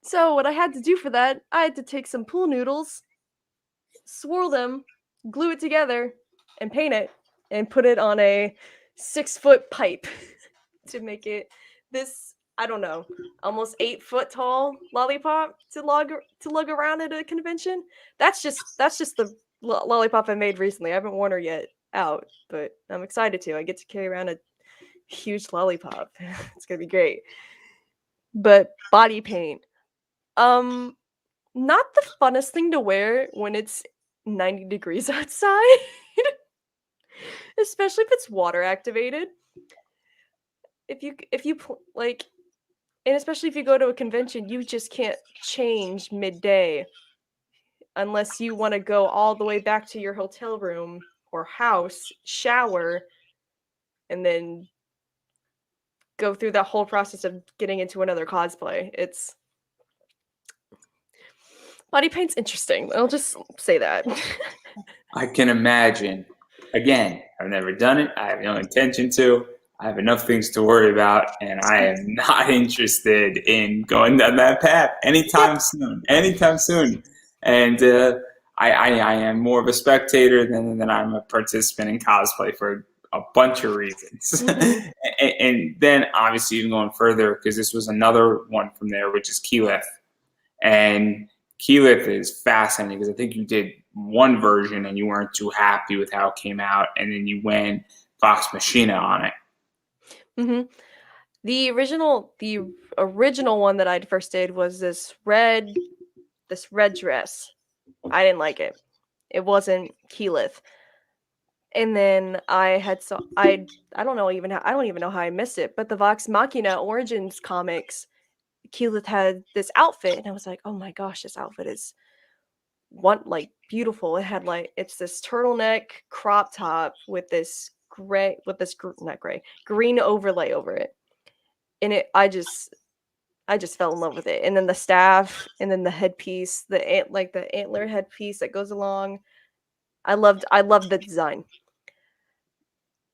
So what I had to do for that, I had to take some pool noodles, swirl them, glue it together, and paint it, and put it on a 6-foot pipe to make it this, I don't know, almost 8-foot tall lollipop to lug around at a convention. That's just the lollipop I made recently. I haven't worn her yet out, but I'm excited to. I get to carry around a huge lollipop. It's gonna be great. But body paint, not the funnest thing to wear when it's 90 degrees outside, especially if it's water activated. Like, and especially if you go to a convention, you just can't change midday unless you want to go all the way back to your hotel room or house, shower, and then go through that whole process of getting into another cosplay. It's body paint's interesting. I'll just say that. I can imagine. Again, I've never done it. I have no intention to. I have enough things to worry about, and I am not interested in going down that path anytime soon. Anytime soon. And I am more of a spectator than I'm a participant in cosplay for a bunch of reasons. And then obviously even going further, because this was another one from there, which is Keyleth. And Keyleth is fascinating because I think you did one version and you weren't too happy with how it came out, and then you went Vox Machina on it. Mm-hmm. The original one that I first did was this red dress. I didn't like it. It wasn't Keyleth. And then I don't even know how I missed it, but the Vox Machina Origins comics, Keyleth had this outfit, and I was like, oh my gosh, this outfit is beautiful. It had it's this turtleneck crop top with this green overlay over it. And I just fell in love with it. And then the staff, and then the headpiece, the antler headpiece that goes along. I loved the design.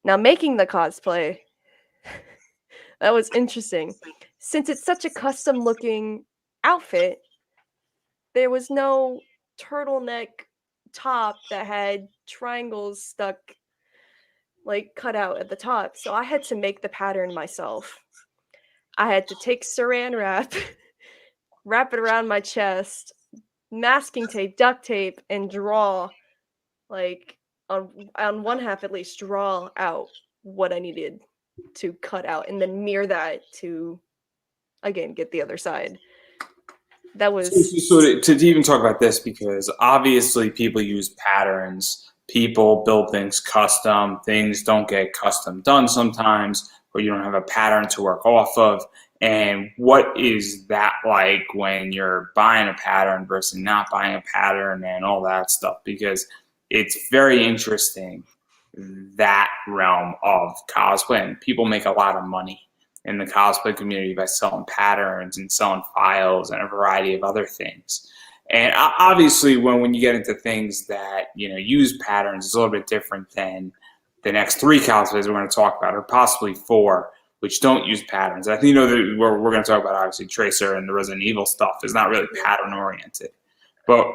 Now making the cosplay, that was interesting. Since it's such a custom looking outfit, there was no turtleneck top that had triangles stuck cut out at the top. So I had to make the pattern myself. I had to take saran wrap, wrap it around my chest, masking tape, duct tape, and draw, on one half at least, draw out what I needed to cut out, and then mirror that to, again, get the other side. That was... So to even talk about this, because obviously people use patterns, people build things custom, things don't get custom done sometimes, or you don't have a pattern to work off of. And what is that like when you're buying a pattern versus not buying a pattern and all that stuff? Because it's very interesting, that realm of cosplay, and people make a lot of money in the cosplay community by selling patterns and selling files and a variety of other things. And obviously when you get into things that, use patterns, it's a little bit different than the next 3 cosplays we're going to talk about, or possibly 4, which don't use patterns. I think, that we're going to talk about, obviously, Tracer and the Resident Evil stuff is not really pattern oriented. But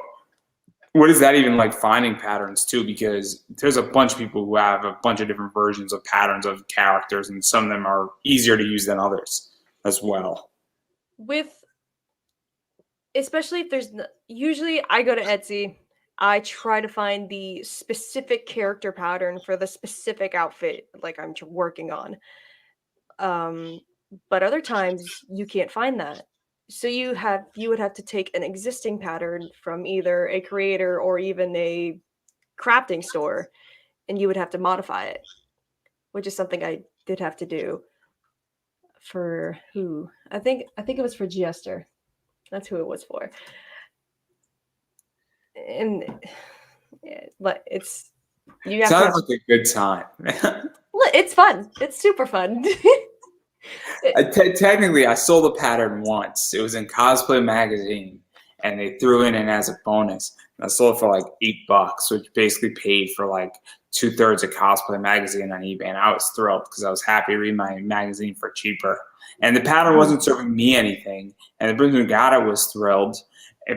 what is that even like, finding patterns too? Because there's a bunch of people who have a bunch of different versions of patterns of characters, and some of them are easier to use than others as well. with especially if there's usually I go to Etsy. I try to find the specific character pattern for the specific outfit like I'm working on. Um, but other times you can't find that. So you would have to take an existing pattern from either a creator or even a crafting store, and you would have to modify it, which is something I did have to do for who? I think it was for Jester. That's who it was for. And yeah, but it's you have to Sounds have, like a good time. it's fun. It's super fun. Technically, I sold a pattern once. It was in Cosplay magazine, and they threw in as a bonus. And I sold it for like $8, which basically paid for like 2/3 of Cosplay magazine on eBay. And I was thrilled because I was happy to read my magazine for cheaper. And the pattern wasn't serving me anything. And the person who got it was thrilled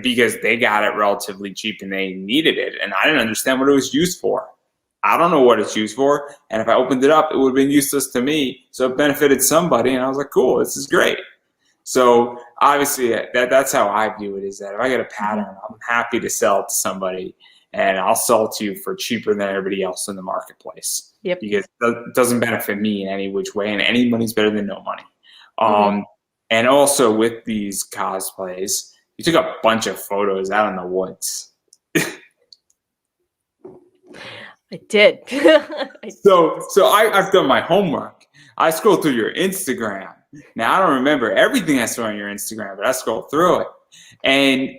because they got it relatively cheap and they needed it. And I didn't understand what it was used for. I don't know what it's used for. And if I opened it up, it would have been useless to me. So it benefited somebody. And I was like, cool, this is great. So obviously that's how I view it, is that if I get a pattern, I'm happy to sell it to somebody, and I'll sell it to you for cheaper than everybody else in the marketplace. Yep. Because it doesn't benefit me in any which way, and any money's better than no money. And also with these cosplays, you took a bunch of photos out in the woods. I did. So I've done my homework. I scrolled through your Instagram. Now, I don't remember everything I saw on your Instagram, but I scrolled through it. And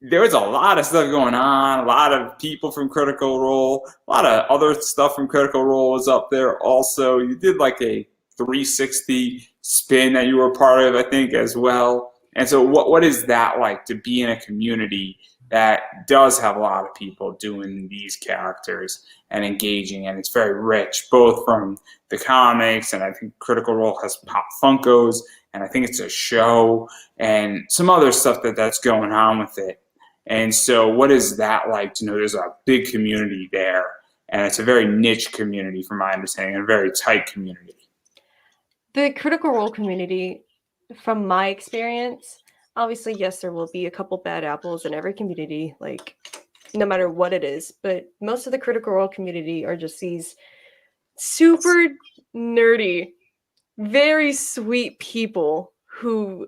there was a lot of stuff going on, a lot of people from Critical Role, a lot of other stuff from Critical Role was up there also. You did like a 360 spin that you were part of, I think, as well. And so what is that like to be in a community that does have a lot of people doing these characters and engaging, and it's very rich, both from the comics, and I think Critical Role has Pop Funkos, and I think it's a show, and some other stuff that's going on with it. And so what is that like to know there's a big community there, and it's a very niche community from my understanding, and a very tight community? The Critical Role community, from my experience, obviously, yes, there will be a couple bad apples in every community, like no matter what it is, but most of the Critical Role community are just these super nerdy, very sweet people who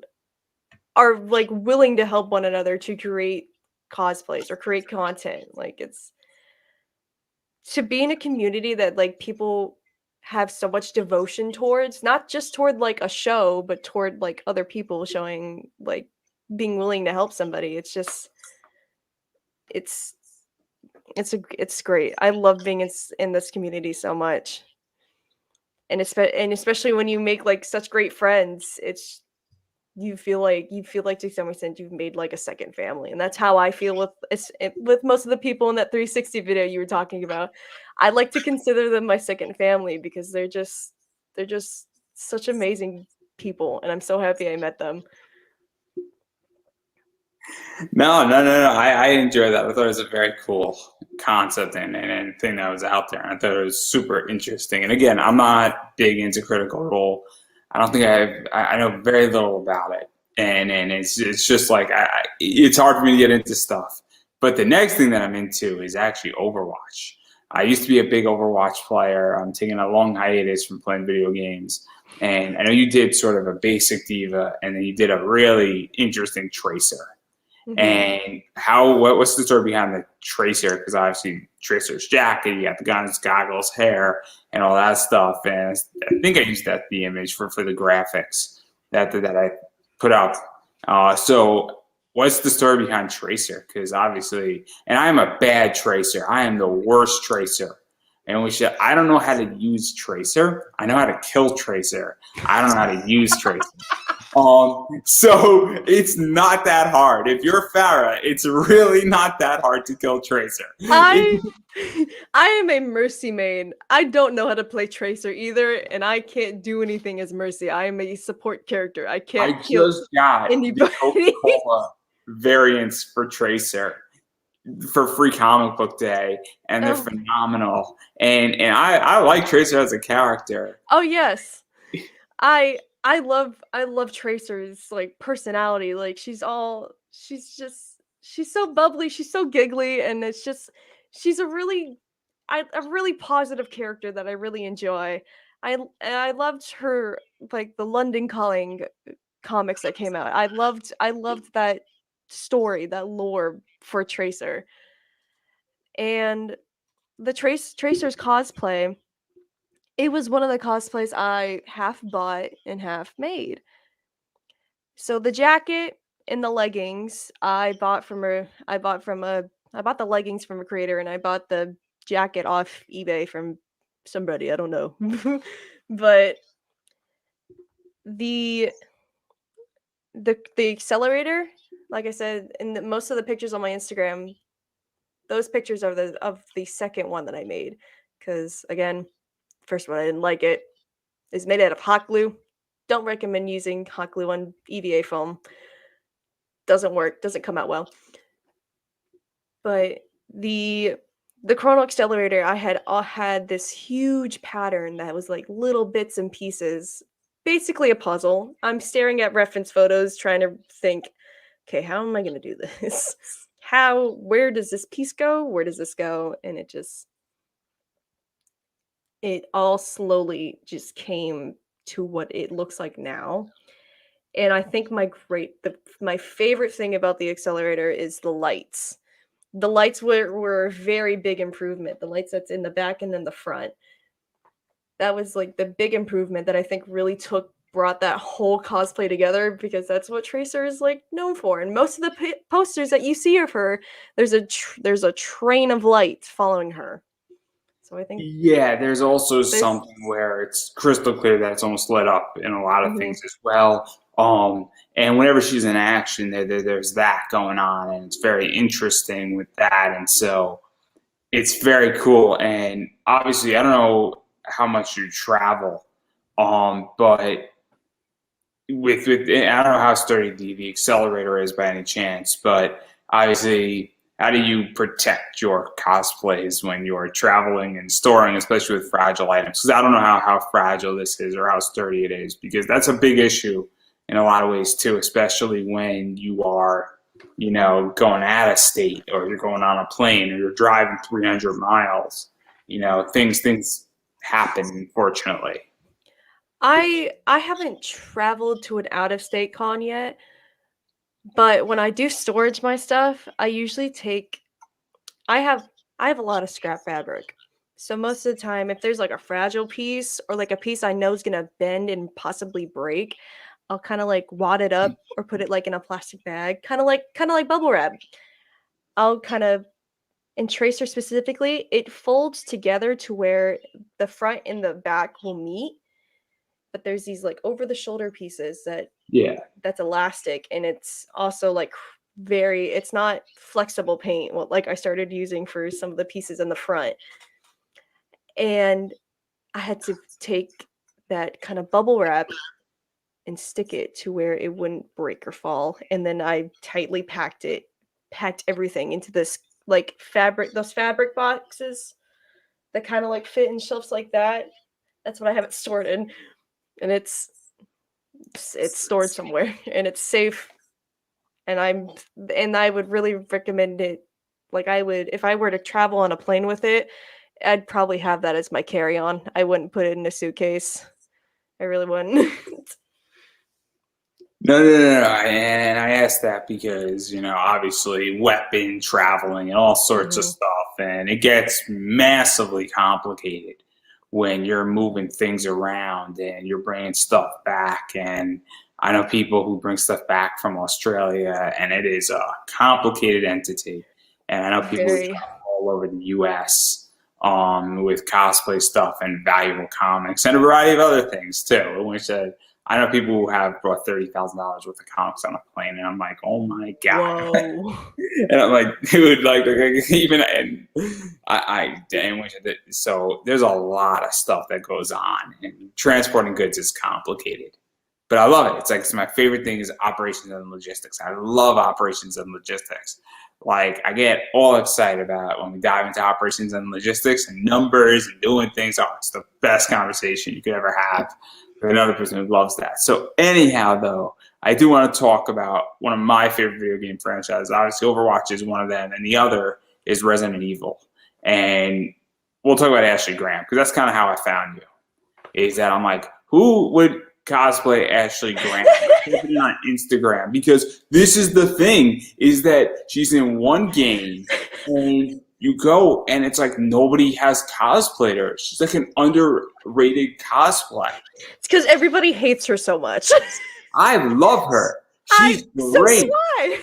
are like willing to help one another to create cosplays or create content. Like, it's to be in a community that like people have so much devotion towards, not just toward like a show, but toward like other people showing like being willing to help somebody. It's just it's great. I love being in this community so much. And especially when you make like such great friends, it's you feel like to some extent you've made like a second family. And that's how I feel with most of the people in that 360 video you were talking about. I like to consider them my second family because they're just such amazing people, and I'm so happy I met them. No. I enjoy that. I thought it was a very cool concept and thing that was out there. I thought it was super interesting. And again, I'm not big into Critical Role. I don't think I know very little about it. And it's just like, it's hard for me to get into stuff. But the next thing that I'm into is actually Overwatch. I used to be a big Overwatch player. I'm taking a long hiatus from playing video games. And I know you did sort of a basic diva, and then you did a really interesting Tracer. And what's the story behind the Tracer? Because obviously Tracer's jacket, you got the guns, goggles, hair, and all that stuff. And I think I used the image for the graphics that I put up. So what's the story behind Tracer? Because obviously, and I am a bad Tracer. I am the worst Tracer. And I don't know how to use Tracer. I know how to kill Tracer. I don't know how to use Tracer. So it's not that hard. If you're Farah, it's really not that hard to kill Tracer. I am a Mercy main. I don't know how to play Tracer either, and I can't do anything as Mercy. I am a support character. I can't kill anybody. The Coca-Cola variants for Tracer for Free Comic Book Day, and they're phenomenal. And I like Tracer as a character. Oh yes. I I love Tracer's like personality. Like she's so bubbly, she's so giggly, and it's just she's a really positive character that I really enjoy. I loved her like the London Calling comics that came out. I loved that story, that lore for Tracer. And the Tracer's cosplay, it was one of the cosplays I half bought and half made. So the jacket and the leggings I bought the leggings from a creator and I bought the jacket off eBay from somebody, I don't know. But the the accelerator, like I said, most of the pictures on my Instagram, those pictures are the second one that I made. Because again, first one I didn't like it. It's made out of hot glue. Don't recommend using hot glue on EVA foam. Doesn't work, doesn't come out well. But the chrono accelerator, I had this huge pattern that was like little bits and pieces, basically a puzzle. I'm staring at reference photos, trying to think, okay, how am I going to do this? Where does this piece go? Where does this go? And it all slowly just came to what it looks like now. And I think my favorite thing about the accelerator is the lights. The lights were a very big improvement. The lights that's in the back and then the front. That was like the big improvement that I think really brought that whole cosplay together, because that's what Tracer is like known for. And most of the posters that you see of her, there's a train of lights following her. So I think Yeah, there's also there's something where it's crystal clear that it's almost lit up in a lot of mhm. things as well. And whenever she's in action, there's that going on, and it's very interesting with that. And so it's very cool. And obviously, I don't know how much you travel, but with I don't know how sturdy the accelerator is by any chance, but obviously, how do you protect your cosplays when you're traveling and storing, especially with fragile items? Because I don't know how fragile this is or how sturdy it is, because that's a big issue in a lot of ways too, especially when you are, going out of state, or you're going on a plane, or you're driving 300 miles. Things happen, unfortunately. I haven't traveled to an out of state con yet, but when I do storage my stuff, I have I have a lot of scrap fabric. So most of the time, if there's like a fragile piece or like a piece I know is gonna bend and possibly break, I'll kind of like wad it up or put it like in a plastic bag, kind of like bubble wrap. I'll kind of in Tracer specifically, it folds together to where the front and the back will meet, but there's these like over the shoulder pieces Yeah. that's elastic, and it's also like it's not flexible paint, like I started using for some of the pieces in the front. And I had to take that kind of bubble wrap and stick it to where it wouldn't break or fall, and then I tightly packed everything into this like those fabric boxes that kind of like fit in shelves like that. That's what I have it stored in, and it's stored somewhere and it's safe. And I would really recommend it. Like I would, if I were to travel on a plane with it, I'd probably have that as my carry-on. I wouldn't put it in a suitcase. I really wouldn't. No, no, no, no. And I asked that because, obviously weapon traveling and all sorts of Mhm. stuff, and it gets massively complicated when you're moving things around and you're bringing stuff back. And I know people who bring stuff back from Australia, and it is a complicated entity. And I know people who Very. travel all over the US with cosplay stuff and valuable comics and a variety of other things too, which I know people who have brought $30,000 worth of comics on a plane, and I'm like, oh my god! Whoa. And I'm like, dude, like even and and so there's a lot of stuff that goes on, and transporting goods is complicated. But I love it. It's my favorite thing is operations and logistics. I love operations and logistics. Like I get all excited about when we dive into operations and logistics and numbers and doing things. Oh, it's the best conversation you could ever have. another person who loves that. So anyhow, though, I do want to talk about one of my favorite video game franchises. Obviously, Overwatch is one of them, and the other is Resident Evil. And we'll talk about Ashley Graham, because that's kind of how I found you. Is that I'm like, who would cosplay Ashley Graham? Put it on Instagram, because this is the thing, is that she's in one game, and you go, and it's like nobody has cosplayed her. She's like an underrated cosplay. It's because everybody hates her so much. I love her. She's great. So why?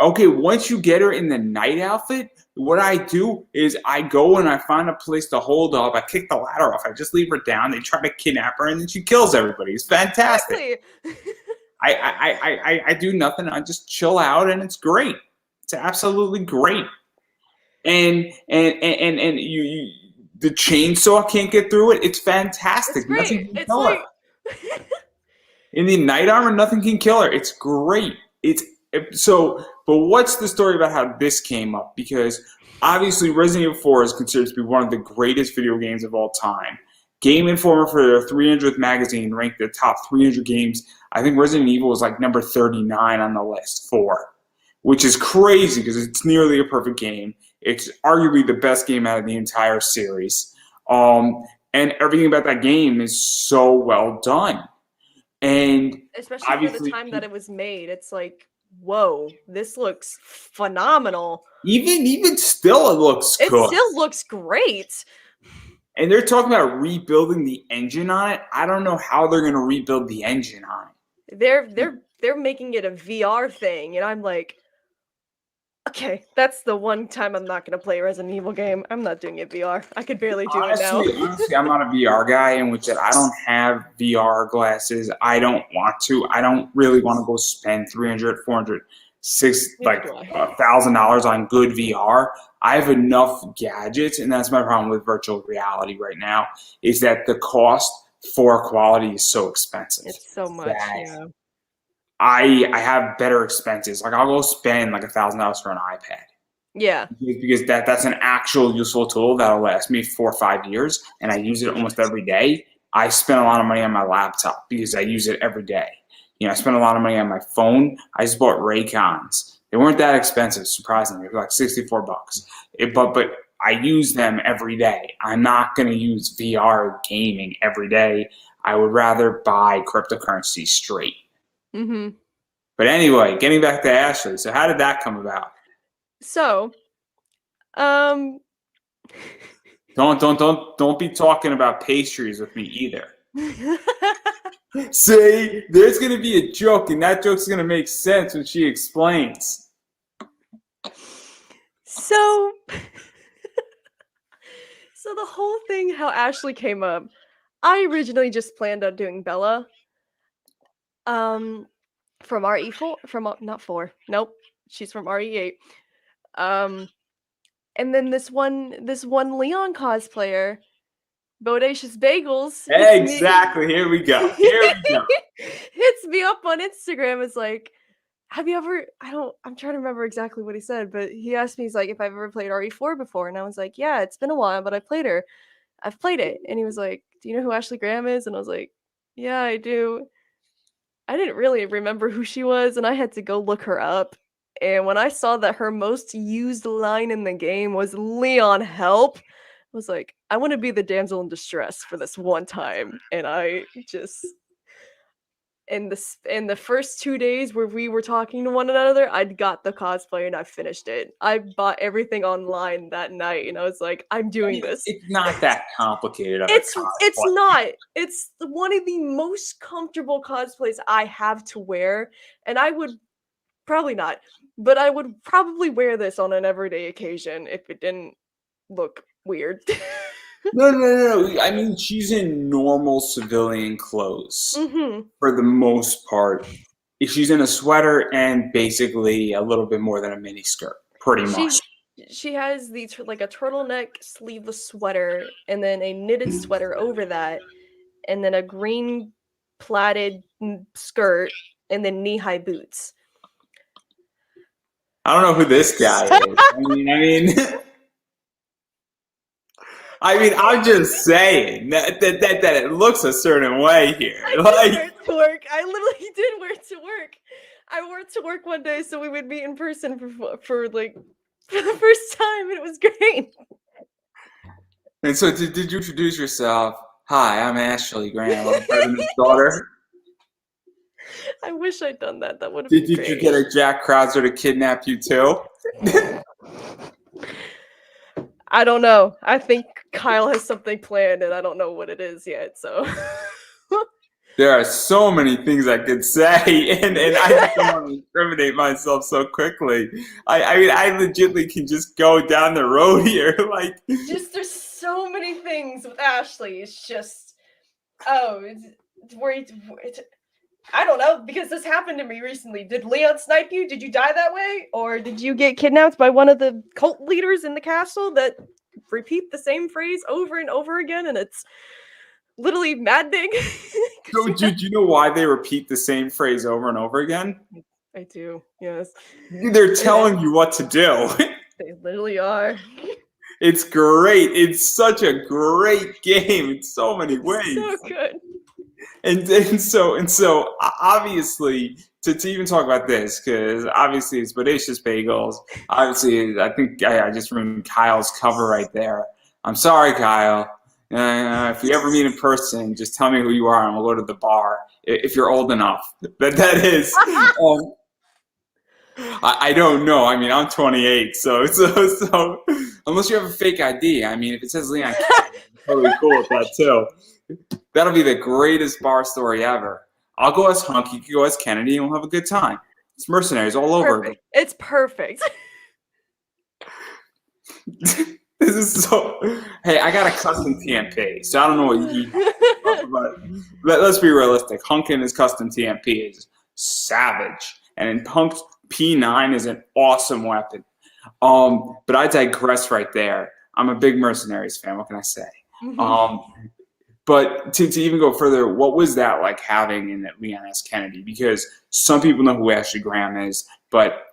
Okay, once you get her in the night outfit, what I do is I go and I find a place to hold up. I kick the ladder off. I just leave her down. They try to kidnap her, and then she kills everybody. It's fantastic. Exactly. I do nothing. I just chill out, and it's great. It's absolutely great. And you the chainsaw can't get through it. It's fantastic. It's great. Nothing can It's kill like her. In the night armor, nothing can kill her. It's great. But what's the story about how this came up? Because obviously Resident Evil 4 is considered to be one of the greatest video games of all time. Game Informer for their 300th magazine ranked the top 300 games. I think Resident Evil was like number 39 on the list, 4, which is crazy because it's nearly a perfect game. It's arguably the best game out of the entire series. And everything about that game is so well done. And especially for the time that it was made, it's like, whoa, this looks phenomenal. Even still, it looks good. It still looks great. And they're talking about rebuilding the engine on it. I don't know how they're going to rebuild the engine on it. They're making it a VR thing, and I'm like, okay, that's the one time I'm not going to play a Resident Evil game. I'm not doing it VR. I could barely do it now. Honestly, I'm not a VR guy, in which I don't have VR glasses. I don't want to. I don't really want to go spend $300, $400, $1,000 on good VR. I have enough gadgets, and that's my problem with virtual reality right now, is that the cost for quality is so expensive. It's so much, yeah. I have better expenses. Like, I'll go spend like $1,000 for an iPad. Yeah. Because that's an actual useful tool that'll last me 4 or 5 years, and I use it almost every day. I spend a lot of money on my laptop because I use it every day. You know, I spend a lot of money on my phone. I just bought Raycons. They weren't that expensive, surprisingly. They were like $64. But I use them every day. I'm not going to use VR gaming every day. I would rather buy cryptocurrency straight. Mm-hmm. But anyway, getting back to Ashley. So how did that come about? So, Don't be talking about pastries with me either. See, there's going to be a joke, and that joke's going to make sense when she explains. So the whole thing, how Ashley came up, I originally just planned on doing Bella. From RE4, not 4. Nope, she's from RE8. And then this one Leon cosplayer, Bodacious Bagels. Exactly. Here we go. Hits me up on Instagram. It's like, have you ever? I'm trying to remember exactly what he said, but he asked me, he's like, if I've ever played RE4 before, and I was like, yeah, it's been a while, but I've played it. And he was like, do you know who Ashley Graham is? And I was like, yeah, I do. I didn't really remember who she was, and I had to go look her up. And when I saw that her most used line in the game was "Leon, help!" I was like, I want to be the damsel in distress for this one time. And I just, in the first 2 days where we were talking to one another, I got the cosplay and I finished it. I bought everything online that night, and I was like, I'm doing this. It's not that complicated. It's not. It's one of the most comfortable cosplays I have to wear, and I would probably not, but I would probably wear this on an everyday occasion if it didn't look weird. No. I mean, she's in normal civilian clothes for the most part. She's in a sweater and basically a little bit more than a mini skirt, pretty much. She has a turtleneck sleeveless sweater, and then a knitted sweater over that, and then a green plaited skirt, and then knee-high boots. I don't know who this guy is. I mean, I mean, I'm just saying that it looks a certain way here. I did wear it to work. I literally did wear it to work. I wore it to work one day so we would meet in person for like for the first time, and it was great. And so, did you introduce yourself? Hi, I'm Ashley Graham. I'm the president's daughter. I wish I'd done that. That would have been Did great. you get a Jack Krauser to kidnap you too? I don't know. I think Kyle has something planned, and I don't know what it is yet. So There are so many things I could say, and I just don't want to incriminate myself so quickly. I mean, I legitimately can just go down the road here. Like, just there's so many things with Ashley. It's just I don't know, because this happened to me recently. Did Leon snipe you? Did you die that way? Or did you get kidnapped by one of the cult leaders in the castle that repeat the same phrase over and over again? And it's literally maddening. so do you know why they repeat the same phrase over and over again? I do, yes. They're telling you what to do. They literally are. It's great. It's such a great game in so many ways. So good. And so obviously to even talk about this, because obviously it's Bodacious Bagels. Obviously, I think I just ruined Kyle's cover right there. I'm sorry, Kyle. If you ever meet in person, just tell me who you are and we'll go to the bar if you're old enough. That is. I don't know. I mean, I'm 28, so unless you have a fake ID, I mean, if it says Leon, I'm totally cool with that too. That'll be the greatest bar story ever. I'll go as Hunk, you can go as Kennedy, and we'll have a good time. It's mercenaries all over. Perfect. It's perfect. This is so. Hey, I got a custom TMP, so I don't know what you. But let's be realistic. Hunk in his custom TMP is savage, and in Hunk's P9 is an awesome weapon. But I digress right there. I'm a big mercenaries fan. What can I say? But to even go further, what was that like having in Leon S. Kennedy? Because some people know who Ashley Graham is, but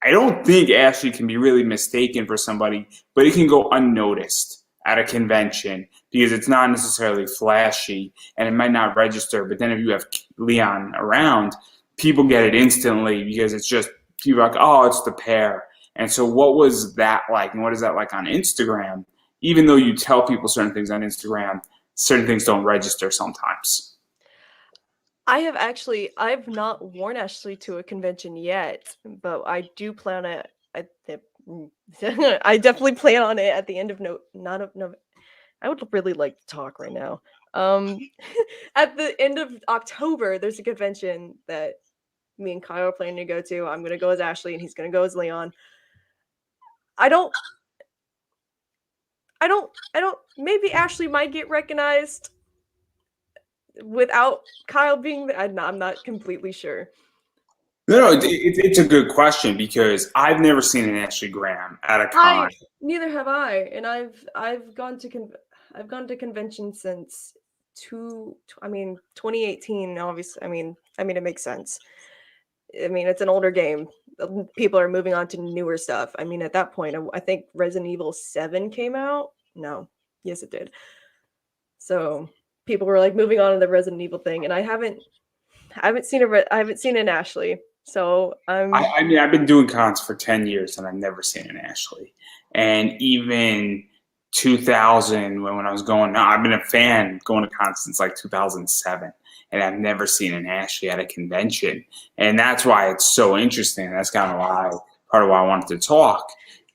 I don't think Ashley can be really mistaken for somebody, but it can go unnoticed at a convention because it's not necessarily flashy and it might not register. But then if you have Leon around, people get it instantly because it's just people are like, oh, it's the pair. And so what was that like? And what is that like on Instagram? Even though you tell people certain things on Instagram, certain things don't register sometimes. I've not worn Ashley to a convention yet, but I do plan it. I definitely plan on it at the end of November. I would really like to talk right now. At the end of October, there's a convention that me and Kyle are planning to go to. I'm gonna go as Ashley, and he's gonna go as Leon. I don't. Maybe Ashley might get recognized without Kyle being there. I'm not completely sure. No, it's a good question because I've never seen an Ashley Graham at a con. Neither have I, and I've gone to conventions since 2018. Obviously, I mean it makes sense. I mean, it's an older game. People are moving on to newer stuff. I mean, at that point, I think Resident Evil 7 came out. No, yes, it did. So people were like moving on to the Resident Evil thing, and I haven't seen an Ashley. So I mean, I've been doing cons for 10 years, and I've never seen an Ashley. And even 2000, when I was going, I've been a fan going to cons since like 2007. And I've never seen an Ashley at a convention. And that's why it's so interesting. That's kind of part of why I wanted to talk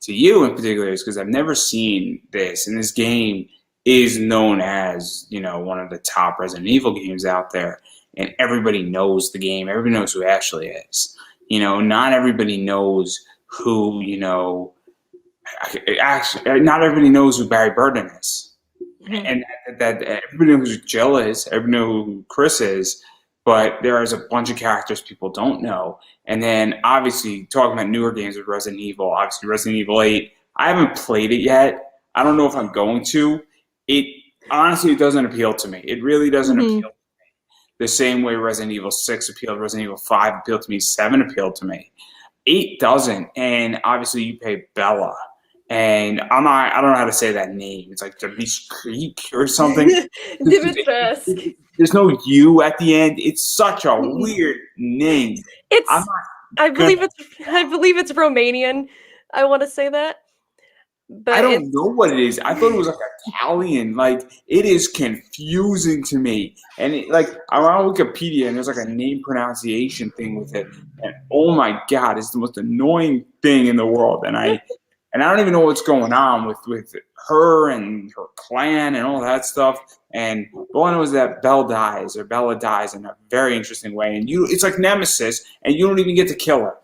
to you in particular is because I've never seen this. And this game is known as, one of the top Resident Evil games out there. And everybody knows the game. Everybody knows who Ashley is. Not everybody knows who, not everybody knows who Barry Burden is. And that everybody knows who Jill is, everybody knows who Chris is, but there is a bunch of characters people don't know. And then obviously talking about newer games with Resident Evil, obviously Resident Evil 8, I haven't played it yet. I don't know if I'm going to. It honestly doesn't appeal to me. It really doesn't appeal to me. The same way Resident Evil 6 appealed, Resident Evil 5 appealed to me, 7 appealed to me. 8 doesn't. And obviously you pay Bella. and I don't know how to say that name. It's like Creek or something. Dimitrescu. There's no U at the end. It's such a weird name. I'm It's not I gonna. believe it's Romanian. I want to say that, I but don't know what it is. I thought it was like Italian. Like it is confusing to me. And I'm on Wikipedia and there's like a name pronunciation thing with it. And oh my god, it's the most annoying thing in the world. And I don't even know what's going on with her and her clan and all that stuff. And all I know is that Bella dies in a very interesting way. And it's like Nemesis, and you don't even get to kill her.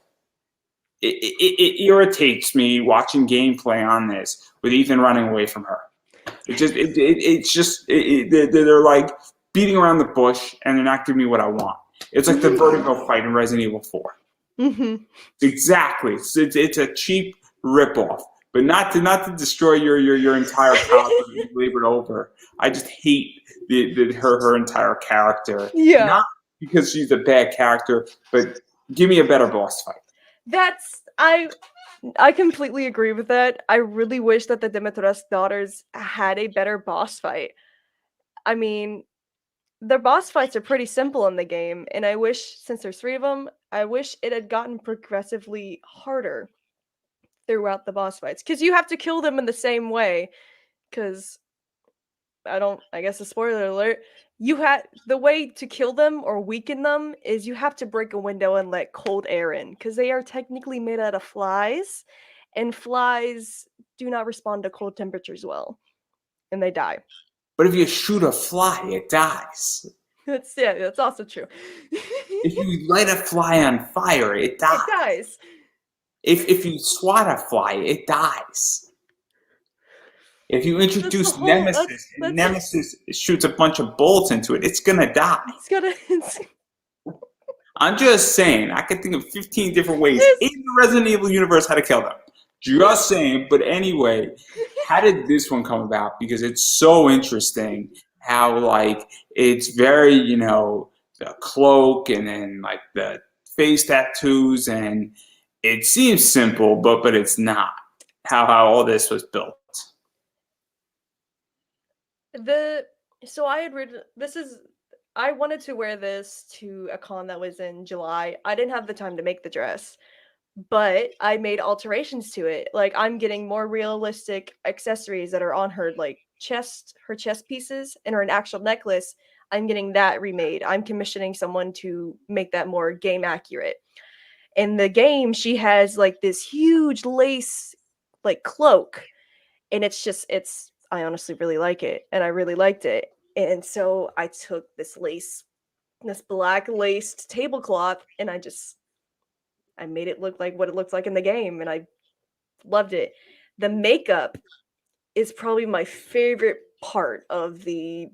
It irritates me watching gameplay on this with Ethan running away from her. They're like beating around the bush and they're not giving me what I want. It's like the vertigo fight in Resident Evil 4. Mm-hmm. Exactly. It's a cheap ripoff, but not to destroy your entire childhood and leave it over. I just hate her entire character. Yeah. Not because she's a bad character, but give me a better boss fight. I completely agree with that. I really wish that the Dimitrescu daughters had a better boss fight. I mean, their boss fights are pretty simple in the game, and I wish, since there's 3 of them, I wish it had gotten progressively harder throughout the boss fights. Because you have to kill them in the same way. Because, I guess a spoiler alert, the way to kill them or weaken them is you have to break a window and let cold air in. Because they are technically made out of flies, and flies do not respond to cold temperatures well, and they die. But if you shoot a fly, it dies. That's also true. If you light a fly on fire, it dies. It dies. If you swat a fly, it dies. If you introduce Nemesis and Nemesis shoots a bunch of bullets into it, it's gonna die. I'm just saying, I could think of 15 different ways in the Resident Evil universe how to kill them. Just saying, but anyway, how did this one come about? Because it's so interesting how it's very, the cloak and then the face tattoos, and it seems simple, but it's not how all this was built. I wanted to wear this to a con that was in July. I didn't have the time to make the dress, but I made alterations to it. Like, I'm getting more realistic accessories that are on her, like her chest pieces and her actual necklace. I'm getting that remade. I'm commissioning someone to make that more game accurate. In the game, she has like this huge lace cloak, and I honestly really like it, and I really liked it. And so I took this black laced tablecloth, and I made it look like what it looks like in the game, and I loved it. The makeup is probably my favorite part of the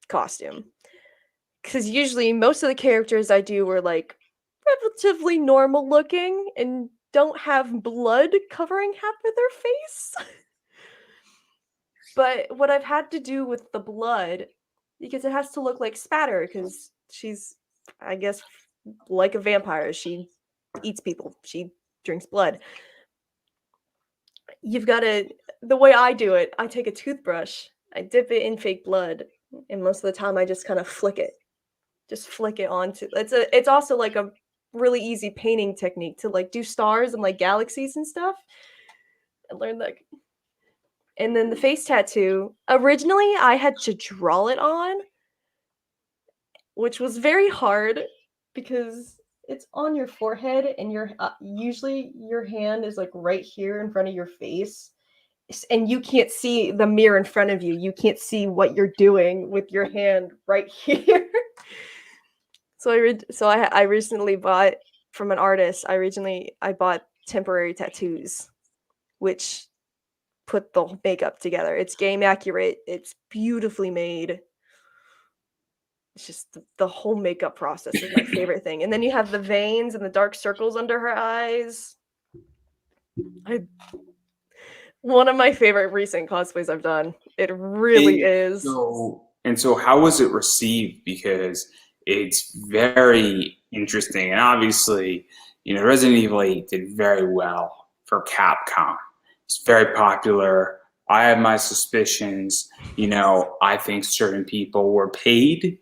costume, because usually most of the characters I do are relatively normal looking and don't have blood covering half of their face. But what I've had to do with the blood, because it has to look like spatter, because she's, I guess, like a vampire. She eats people. She drinks blood. The way I do it, I take a toothbrush, I dip it in fake blood, and most of the time I just kind of flick it. Just flick it onto, it's also like a really easy painting technique to do stars and galaxies and stuff. I learned that. And then the face tattoo, originally I had to draw it on, which was very hard because it's on your forehead, and usually your hand is right here in front of your face, and you can't see the mirror in front of you. You can't see what you're doing with your hand right here. So I recently bought from an artist. I bought temporary tattoos, which put the makeup together. It's game accurate. It's beautifully made. It's just the whole makeup process is my favorite thing. And then you have the veins and the dark circles under her eyes. One of my favorite recent cosplays I've done. It really is. So how was it received? Because it's very interesting, and obviously, Resident Evil 8 did very well for Capcom. It's very popular. I have my suspicions. I think certain people were paid.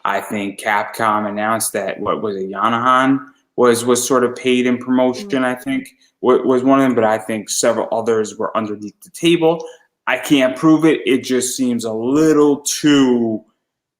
I think Capcom announced that, what was it, Yanahan was sort of paid in promotion, I think, was one of them, but I think several others were underneath the table. I can't prove it. It just seems a little too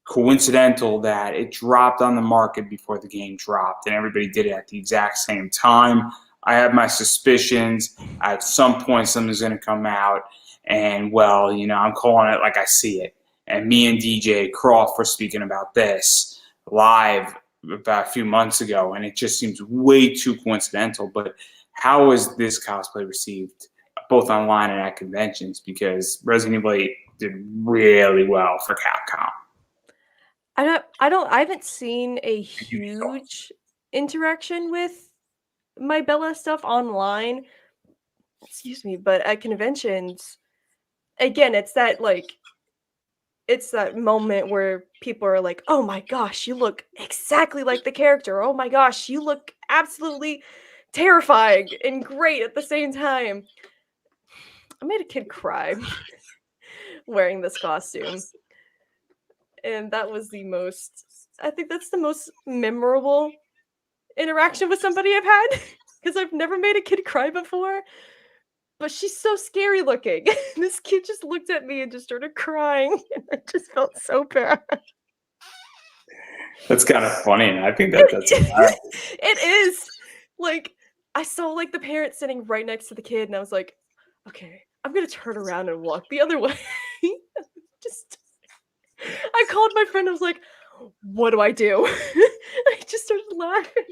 coincidental that it dropped on the market before the game dropped, and everybody did it at the exact same time. I have my suspicions. At some point, something's going to come out, and I'm calling it like I see it. And me and DJ Croft were speaking about this live about a few months ago, and it just seems way too coincidental. But how was this cosplay received, both online and at conventions? Because Resident Evil 8 did really well for Capcom. I haven't seen a huge interaction with my Bella stuff online. Excuse me, but at conventions, again, it's that moment where people are like, "Oh my gosh, you look exactly like the character. Oh my gosh, you look absolutely terrifying and great at the same time." I made a kid cry wearing this costume. And that was I think that's the most memorable interaction with somebody I've had, because I've never made a kid cry before. But she's so scary looking. This kid just looked at me and just started crying, and I just felt so bad. That's kind of funny, and I think that's hilarious. It is. I saw the parent sitting right next to the kid, and I was like, okay, I'm gonna turn around and walk the other way. I called my friend. I was like, what do I do? I just started laughing.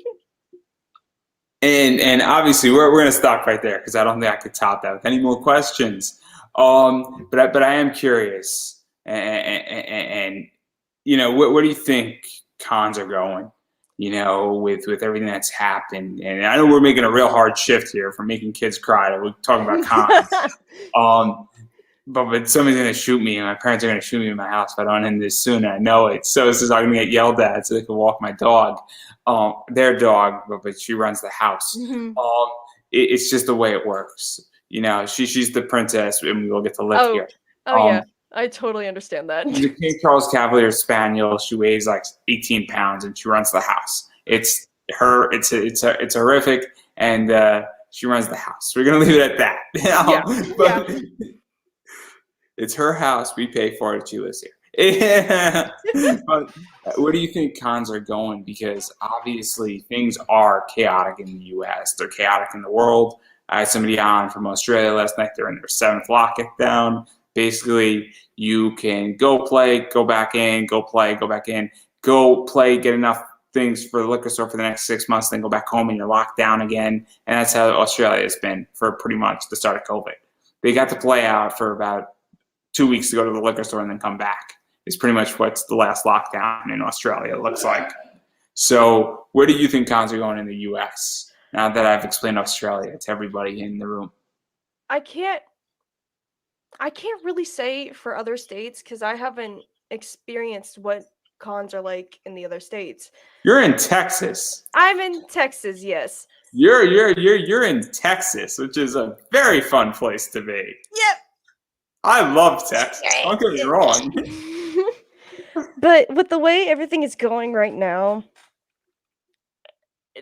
And obviously, we're going to stop right there because I don't think I could top that with any more questions. But I am curious, and what do you think cons are going? With everything that's happened, and I know we're making a real hard shift here from making kids cry to we're talking about cons. But somebody's going to shoot me, and my parents are going to shoot me in my house if I don't end this soon. I know it. So this is I'm going to get yelled at so they can walk my dog. Their dog, but she runs the house. Mm-hmm. It's just the way it works. She's the princess, and we will get to live here. Yeah, I totally understand that. The King Charles Cavalier Spaniel. She weighs 18 pounds, and she runs the house. It's her. It's horrific, and she runs the house. We're going to leave it at that. Yeah. It's her house. We pay for it. She lives here. But where do you think cons are going? Because obviously things are chaotic in the U.S. They're chaotic in the world. I had somebody on from Australia last night. They're in their 7th lockdown. Basically, you can go play, go back in, go play, go back in, go play, get enough things for the liquor store for the next 6 months, then go back home and you're locked down again. And that's how Australia has been for pretty much the start of COVID. They got to play out for about 2 weeks to go to the liquor store and then come back. Is pretty much what's the last lockdown in Australia looks like. So where do you think cons are going in the U.S. now that I've explained Australia to everybody in the room? I can't really say for other states because I haven't experienced what cons are like in the other states. You're in Texas. I'm in Texas, yes. You're in Texas, which is a very fun place to be. Yep. I love Texas. Don't get me wrong. But with the way everything is going right now,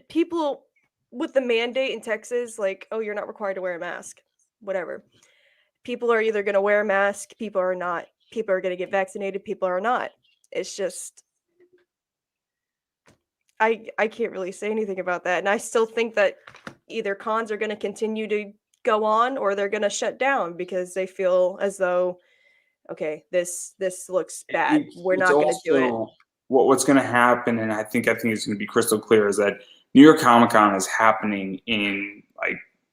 people with the mandate in Texas, oh, you're not required to wear a mask, whatever. People are either going to wear a mask, people are not. People are going to get vaccinated, people are not. It's just, I can't really say anything about that. And I still think that either cons are going to continue to go on or they're going to shut down because they feel as though, okay, this looks bad. We're not going to do it. What's going to happen, and I think it's going to be crystal clear, is that New York Comic Con is happening in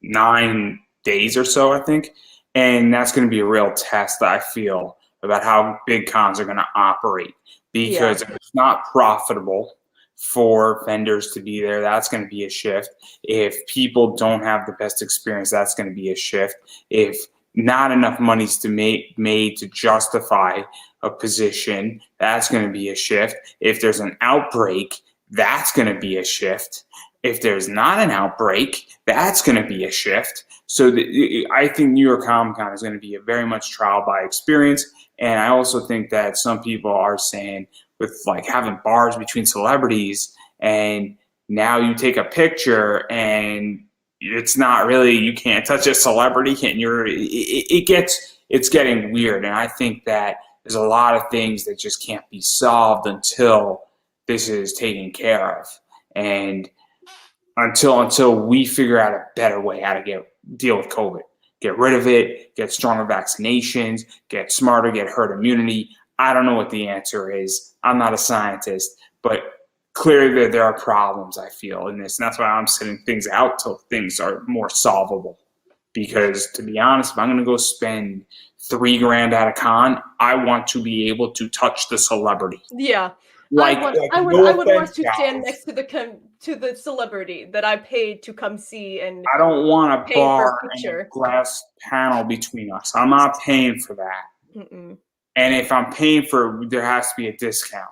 9 days or so, I think. And that's going to be a real test, I feel, about how big cons are going to operate. Because if it's not profitable for vendors to be there, that's going to be a shift. If people don't have the best experience, that's going to be a shift. If not enough money's made to justify a position, that's going to be a shift. If there's an outbreak, that's going to be a shift. If there's not an outbreak, that's going to be a shift. So I think New York Comic Con is going to be a very much trial by experience. And I also think that some people are saying with like having bars between celebrities, and now you take a picture and it's not really, you can't touch a celebrity, and it's getting weird. And I think that there's a lot of things that just can't be solved until this is taken care of. And until we figure out a better way how to deal with COVID, get rid of it, get stronger vaccinations, get smarter, get herd immunity. I don't know what the answer is. I'm not a scientist, but clearly there are problems, I feel, in this. And that's why I'm sending things out till things are more solvable. Because to be honest, if I'm going to go spend $3,000 at a con, I want to be able to touch the celebrity. Yeah. Like, I would want to stand next to the celebrity that I paid to come see, and I don't want a pay for bar a and a picture. glass panel between us. I'm not paying for that. Mm-mm. And if I'm paying for it, there has to be a discount.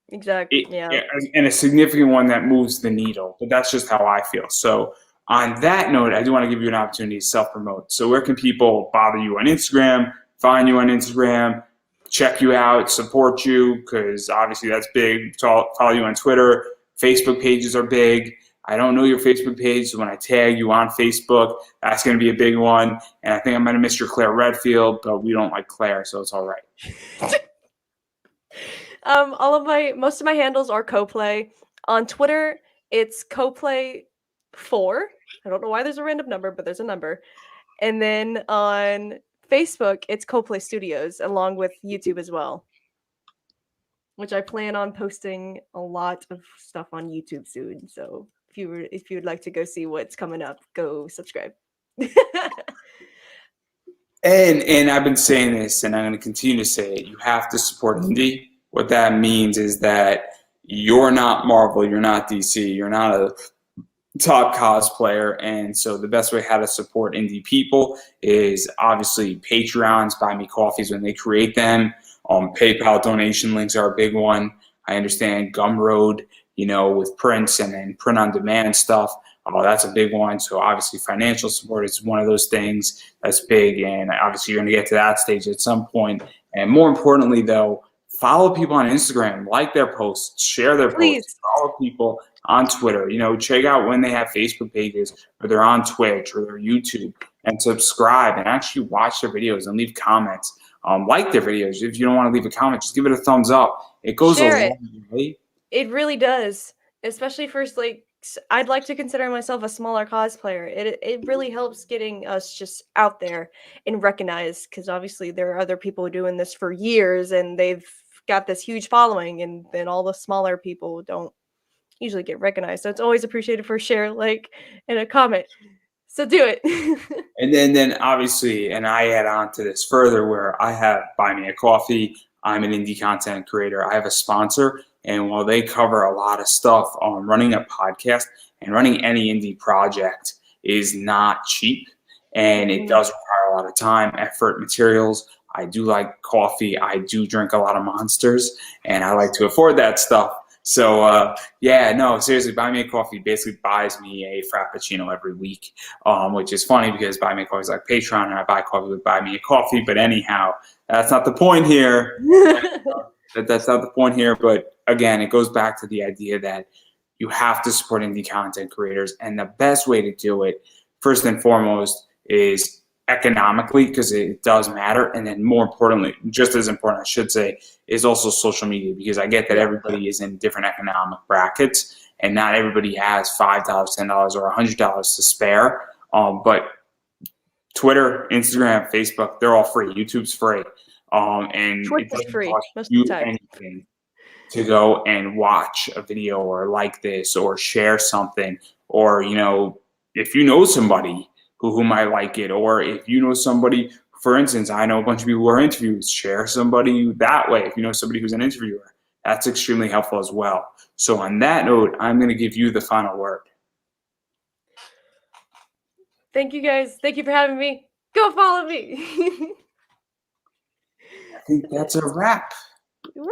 Exactly. Yeah. And a significant one that moves the needle. But that's just how I feel. So on that note, I do want to give you an opportunity to self-promote. So where can people bother you on Instagram, find you on Instagram, check you out, support you, because obviously that's big. Follow you on Twitter. Facebook pages are big. I don't know your Facebook page, so when I tag you on Facebook, that's going to be a big one. And I think I'm going to miss your Claire Redfield, but we don't like Claire, so it's all right. Most of my handles are Ko Play. On Twitter, it's Ko Play 4. I don't know why there's a random number, but there's a number. And then on Facebook, it's Ko Play Studios, along with YouTube as well, which I plan on posting a lot of stuff on YouTube soon. So if you would like to go see what's coming up, go subscribe. And I've been saying this, and I'm going to continue to say it. You have to support indie. What that means is that you're not Marvel, you're not DC, you're not a top cosplayer, and so the best way how to support indie people is obviously Patreons, buy me coffees when they create them. PayPal donation links are a big one. I understand Gumroad, with prints and then print on demand stuff. That's a big one. So obviously financial support is one of those things that's big, and obviously you're going to get to that stage at some point. And more importantly, though, follow people on Instagram, like their posts, share their posts, follow people on Twitter. Check out when they have Facebook pages, or they're on Twitch or their YouTube, and subscribe and actually watch their videos and leave comments. Like their videos. If you don't want to leave a comment, just give it a thumbs up. It goes a long way. It really does, especially for I'd like to consider myself a smaller cosplayer. It really helps getting us just out there and recognized, because obviously there are other people doing this for years and they've got this huge following, and then all the smaller people don't usually get recognized. So it's always appreciated for a share, and a comment. So do it. And then obviously, and I add on to this further, where I have Buy Me a Coffee. I'm an indie content creator. I have a sponsor, and while they cover a lot of stuff, running a podcast and running any indie project is not cheap, and it does require a lot of time, effort, materials. I do like coffee. I do drink a lot of Monsters, and I like to afford that stuff. So, seriously, Buy Me a Coffee basically buys me a Frappuccino every week, which is funny because Buy Me a Coffee is like Patreon, and I buy coffee with Buy Me a Coffee. But anyhow, that's not the point here. That's not the point here. But again, it goes back to the idea that you have to support indie content creators. And the best way to do it, first and foremost, is economically, because it does matter. And then more importantly, just as important, I should say, is also social media, because I get that everybody is in different economic brackets and not everybody has $5, $10, or $100 to spare. But Twitter, Instagram, Facebook, they're all free. YouTube's free. And it doesn't free cost most you of the time. anything to go and watch a video or like this or share something, or, if you know somebody who might like it, or if you know somebody, for instance, I know a bunch of people who are interviewers, share somebody that way. If you know somebody who's an interviewer, that's extremely helpful as well. So on that note, I'm going to give you the final word. Thank you guys. Thank you for having me. Go follow me. I think that's a wrap. Woo!